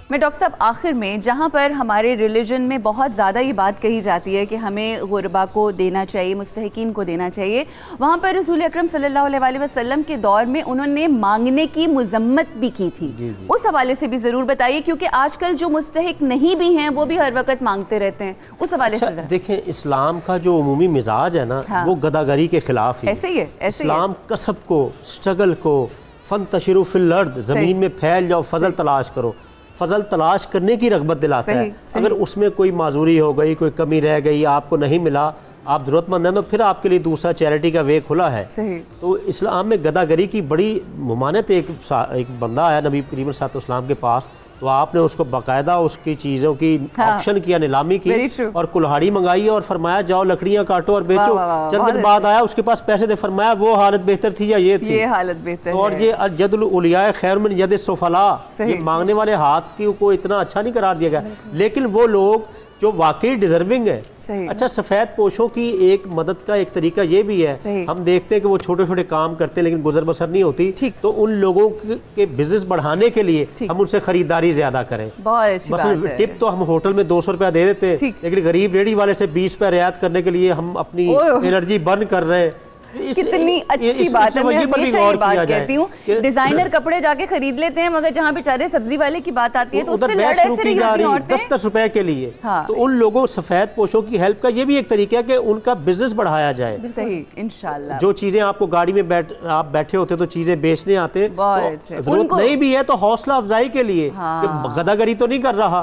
[SPEAKER 3] میں ڈاکٹر صاحب آخر میں جہاں پر ہمارے ریلیجن میں بہت زیادہ یہ بات کہی جاتی ہے کہ ہمیں غربا کو دینا چاہیے، مستحقین کو دینا چاہیے، وہاں پر رسول اکرم صلی اللہ علیہ وسلم کے دور میں انہوں نے مانگنے کی مذمت بھی کی تھی، اس حوالے سے بھی ضرور بتائیے، کیونکہ آج کل جو مستحق نہیں بھی ہیں وہ بھی ہر وقت مانگتے رہتے ہیں، اس حوالے سے
[SPEAKER 6] دیکھیں اسلام کا جو عمومی مزاج ہے نا وہ گداگری کے خلاف ہی
[SPEAKER 3] ایسے ہی ہے،
[SPEAKER 6] اسلام کسب کو، اسٹرگل کو، فانتشروا فی الارض، زمین میں پھیل جاؤ، فضل تلاش کرو، فضل تلاش کرنے کی رغبت دلاتا ہے۔ اگر اس میں کوئی معذوری ہو گئی، کوئی کمی رہ گئی، آپ کو نہیں ملا، آپ ضرورت مند ہیں، تو پھر آپ کے لیے دوسرا چیریٹی کا وے کھلا ہے۔ تو اسلام میں گداگری کی بڑی ممانعت۔ ایک بندہ آیا نبی کریم صلی اللہ علیہ وسلم کے پاس، تو آپ نے اس کو باقاعدہ اس کی چیزوں کی آکشن کیا، نیلامی کی، اور کلہاڑی منگائی اور فرمایا جاؤ لکڑیاں کاٹو اور بیچو۔ چند دن بعد آیا، اس کے پاس پیسے تھے، فرمایا وہ حالت بہتر تھی یا یہ تھی؟
[SPEAKER 3] یہ حالت بہتر ہے۔
[SPEAKER 6] اور یہ ید الاولیاء خیر من ید السفلاء، یہ مانگنے والے ہاتھ کی کو اتنا اچھا نہیں قرار دیا گیا، لیکن وہ لوگ جو واقعی ڈیزرونگ ہے۔ اچھا، سفید پوشوں کی ایک مدد کا ایک طریقہ یہ بھی ہے، ہم دیکھتے ہیں کہ وہ چھوٹے چھوٹے کام کرتے ہیں لیکن گزر بسر نہیں ہوتی، تو ان لوگوں کے بزنس بڑھانے کے لیے ہم ان سے خریداری زیادہ کریں۔ مثلا ٹپ تو ہم ہوٹل میں 200 روپیہ دے دیتے ہیں، لیکن غریب ریڑھی والے سے 20 روپیہ رعایت کرنے کے لیے ہم اپنی انرجی برن کر رہے ہیں۔
[SPEAKER 3] کتنی اچھی بات ہے، میں ہمیشہ یہ بات کہتی ہوں، ڈیزائنر کپڑے جا کے خرید لیتے ہیں، مگر جہاں بیچارے سبزی والے کی بات آتی ہے تو اس سے لڑ ایسے نہیں ہوتی عورتیں
[SPEAKER 6] 10 روپے کے لیے۔ تو ان لوگوں سفید پوشوں کی ہیلپ کا یہ بھی ایک طریقہ ہے کہ ان کا بزنس بڑھایا جائے۔
[SPEAKER 3] صحیح، انشاءاللہ۔
[SPEAKER 6] جو چیزیں آپ کو گاڑی میں آپ بیٹھے ہوتے تو چیزیں بیچنے آتے، ضرورت نہیں بھی ہے تو حوصلہ افزائی کے لیے، گداگری تو نہیں کر رہا،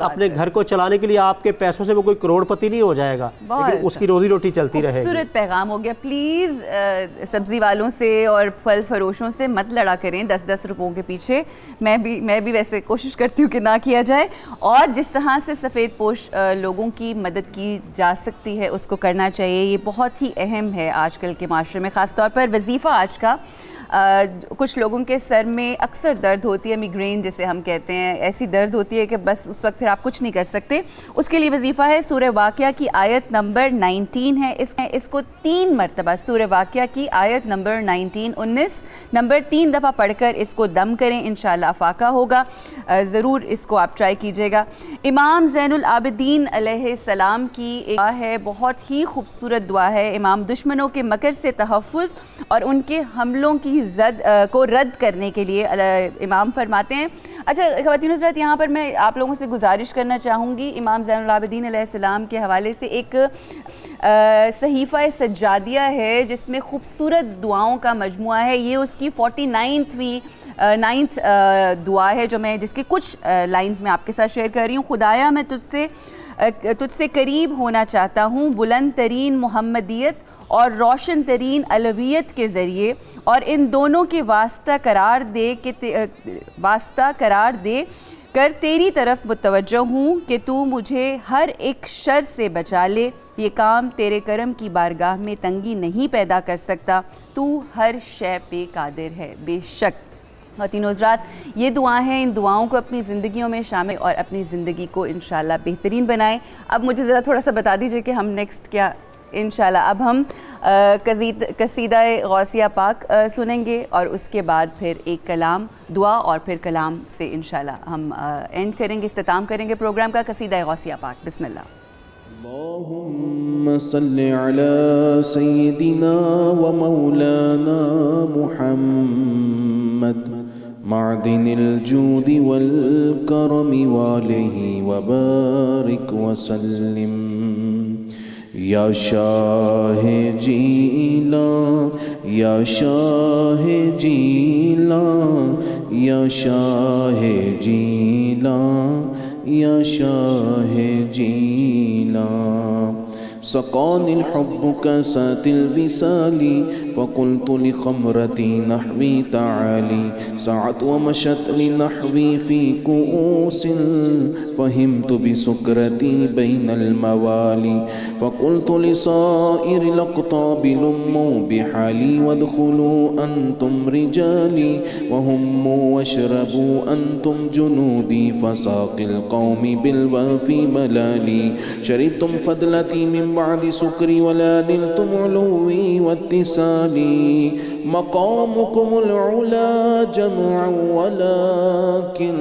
[SPEAKER 6] اپنے گھر کو چلانے کے لیے آپ کے پیسوں سے وہ کوئی کروڑ پتی نہیں ہو جائے گا، لیکن اس کی روزی روٹی چلتی رہے گی۔
[SPEAKER 3] خوبصورت پیغام ہو گیا۔ پلیز سبزی والوں سے اور پھل فروشوں سے مت لڑا کریں 10-10 روپوں کے پیچھے، میں بھی ویسے کوشش کرتی ہوں کہ نہ کیا جائے، اور جس طرح سے سفید پوش لوگوں کی مدد کی جا سکتی ہے اس کو کرنا چاہیے، یہ بہت ہی اہم ہے آج کل کے معاشرے میں، خاص طور پر وظیفہ آج کا۔ کچھ لوگوں کے سر میں اکثر درد ہوتی ہے، میگرین جسے ہم کہتے ہیں، ایسی درد ہوتی ہے کہ بس اس وقت پھر آپ کچھ نہیں کر سکتے، اس کے لیے وظیفہ ہے سورہ واقعہ کی آیت نمبر 19 ہے، اس کو 3 مرتبہ سورہ واقعہ کی آیت نمبر 19 نمبر 3 دفعہ پڑھ کر اس کو دم کریں، انشاءاللہ افاقہ ہوگا۔ ضرور اس کو آپ ٹرائی کیجئے گا۔ امام زین العابدین علیہ السلام کی ایک دعا ہے، بہت ہی خوبصورت دعا ہے، امام دشمنوں کے مکر سے تحفظ اور ان کے حملوں کی زد کو رد کرنے کے لیے امام فرماتے ہیں۔ اچھا خواتین حضرات، یہاں پر میں آپ لوگوں سے گزارش کرنا چاہوں گی، امام زین العابدین علیہ السلام کے حوالے سے ایک صحیفہ سجادیہ ہے جس میں خوبصورت دعاؤں کا مجموعہ ہے، یہ اس کی 49th دعا ہے جس کے کچھ لائنز میں آپ کے ساتھ شیئر کر رہی ہوں۔ خدایا میں تجھ سے قریب ہونا چاہتا ہوں بلند ترین محمدیت اور روشن ترین علویت کے ذریعے، اور ان دونوں کے واسطہ قرار دے کر تیری طرف متوجہ ہوں کہ تو مجھے ہر ایک شر سے بچا لے، یہ کام تیرے کرم کی بارگاہ میں تنگی نہیں پیدا کر سکتا، تو ہر شے پہ قادر ہے بے شک۔ خواتین و حضرات، یہ دعائیں ہیں، ان دعاؤں کو اپنی زندگیوں میں شامل اور اپنی زندگی کو انشاءاللہ بہترین بنائیں۔ اب مجھے ذرا تھوڑا سا بتا دیجئے کہ ہم نیکسٹ کیا انشاءاللہ اب ہم قصیدہ غوثیہ پاک سنیں گے، اور اس کے بعد پھر ایک کلام دعا، اور پھر کلام سے انشاءاللہ ہم اینڈ کریں گے، اختتام کریں گے پروگرام کا۔ قصیدہ غوثیہ پاک، بسم اللہ۔
[SPEAKER 9] اللهم صل على سيدنا ومولانا محمد معدن الجود والكرم وآله وبارك وسلم یا شاہ جیلاں، یا شاہ جیلاں، یا شاہ جیلاں، یا شاہ جیلاں، سقاني الحب كاسات الوصال فقلت لخمرتي نحوي تعالي سعت ومشت لنحوي في كؤوس فهمت بسكرتي بين الموالي فقلت لصائر الأقطاب لموا بحالي وادخلوا أنتم رجالي وهموا واشربوا أنتم جنودي فساق القوم بالوافي ملالي شربتم فضلتي من بعد سكري ولا نلتم علوي واتسالي وصالي مقامكم العلا جمعا ولكن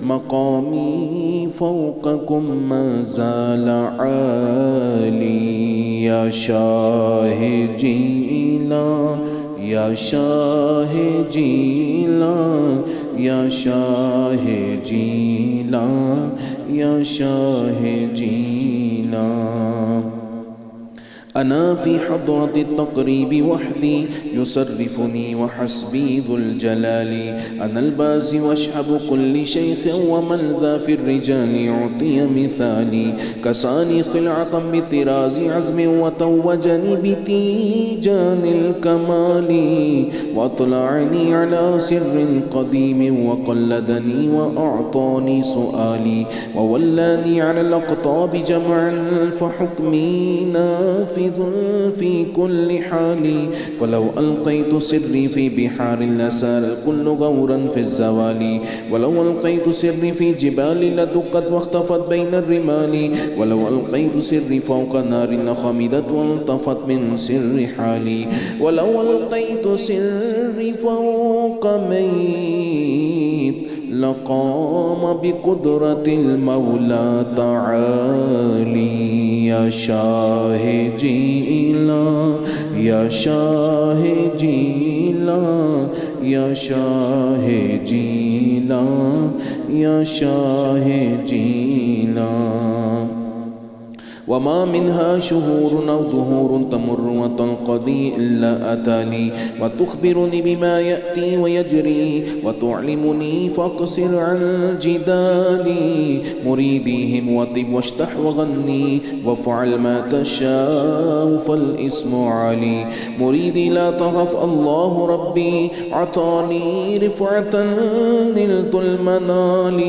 [SPEAKER 9] مقامي فوقكم ما زال عالي يا شاه جيلا يا شاه جيلا يا شاه جيلا يا شاه جيلا أنا في حضرة التقريب وحدي يصرفني وحسبي ذو الجلال أنا البازي واشحب كل شيخ ومن ذا في الرجال يعطي مثالي كساني خلعة بطراز عزم وتوجني بتيجان الكمال وأطلعني على سر قديم وقلدني وأعطاني سؤالي وولاني على الأقطاب جمعا فحكمي نافذ في كل حال فلو ألقيت سري في بحار لسار الكل غورا في الزوال ولو ألقيت سري في جبال لدقت واختفت بين الرمال ولو ألقيت سري فوق نار لخمدت والطفت من سر حالي ولو ألقيت سري فوق ميت لقام بقدرة المولى تعالي يا شاه جيلا يا شاه جيلا يا شاه جيلا يا شاه جيلا وما منها شهور أو دهور تمر وتنقضي إلا أتاني وتخبرني بما يأتي ويجري وتعلمني فاقصر عن جدالي مريديهم وطب واشتح وغني وافعل ما تشاء فالاسم علي مريدي لا تخف الله ربي عطاني رفعة نلت المنال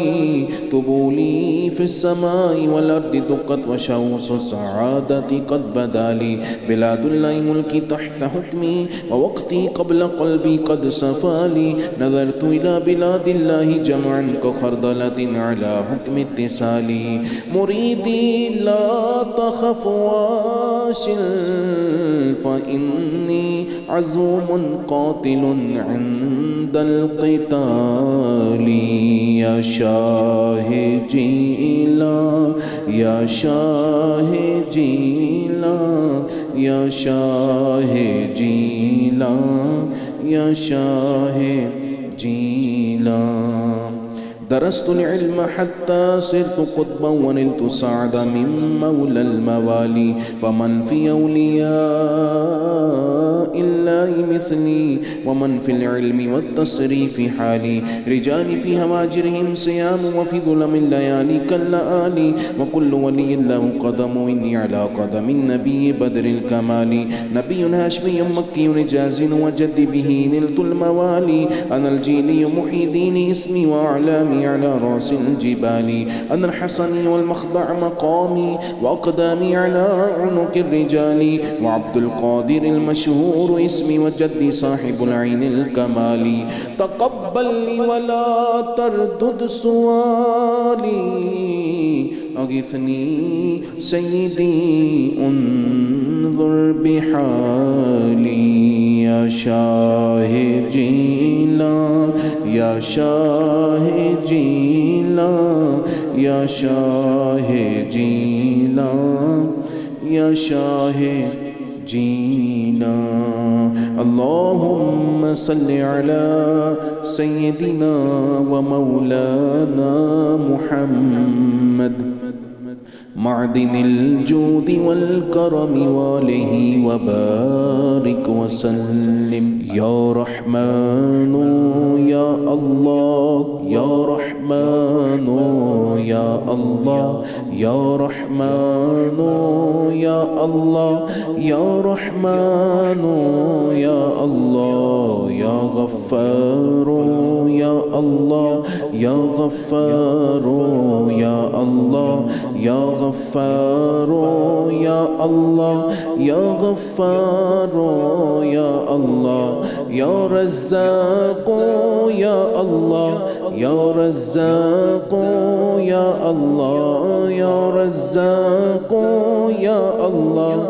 [SPEAKER 9] تبولي في السماء والأرض دقت وشوص السعادة قد بدا لي بلاد الله ملكي تحت حكمي ووقتي قبل قلبي قد صفالي نظرت إلى بلاد الله جمعا كخردلة على حكم اتصالي مريدي لا تخف واصل فإني عزوم قاتل عند القتال يا شاه جيلا يا شاه جيلا يا شاه جيلا يا شاه جيلا درست العلم حتى صرت قطبا ونلت سعد من مولى الموالي فمن في أولياء الله مثلي ومن في العلم والتصريف حالي رجال في هواجرهم صيام وفي ظلم الليالي كاللآلي وكل ولي له قدم إني على قدم النبي بدر الكمال نبي هاشمي مكي رجاز وجد به نلت الموالي أنا الجيلي محي ديني اسمي وأعلامي على رأس الجبال أنا الحسني والمخضع مقامي وأقدامي على عنق الرجال وعبد القادر المشهور اسمي وجدي صاحب العين الكمال تقبل لي ولا تردد سؤالي أغثني سيدي انظر بحالي يا شاه جيلا يا شاه جيلا يا شاه جيلا يا شاه جيلا اللهم صل على سيدنا ومولانا محمد معدن الجود والكرم واله وبارك وسلم يا رحمن يا الله يا رحمن يا الله يا رحمن يا الله يا رحمن يا الله يا غفار يا الله يا غفار يا الله يا غفار يا الله يا غفار يا الله يا رزاق يا الله يا رزاق يا الله يا رزاق يا الله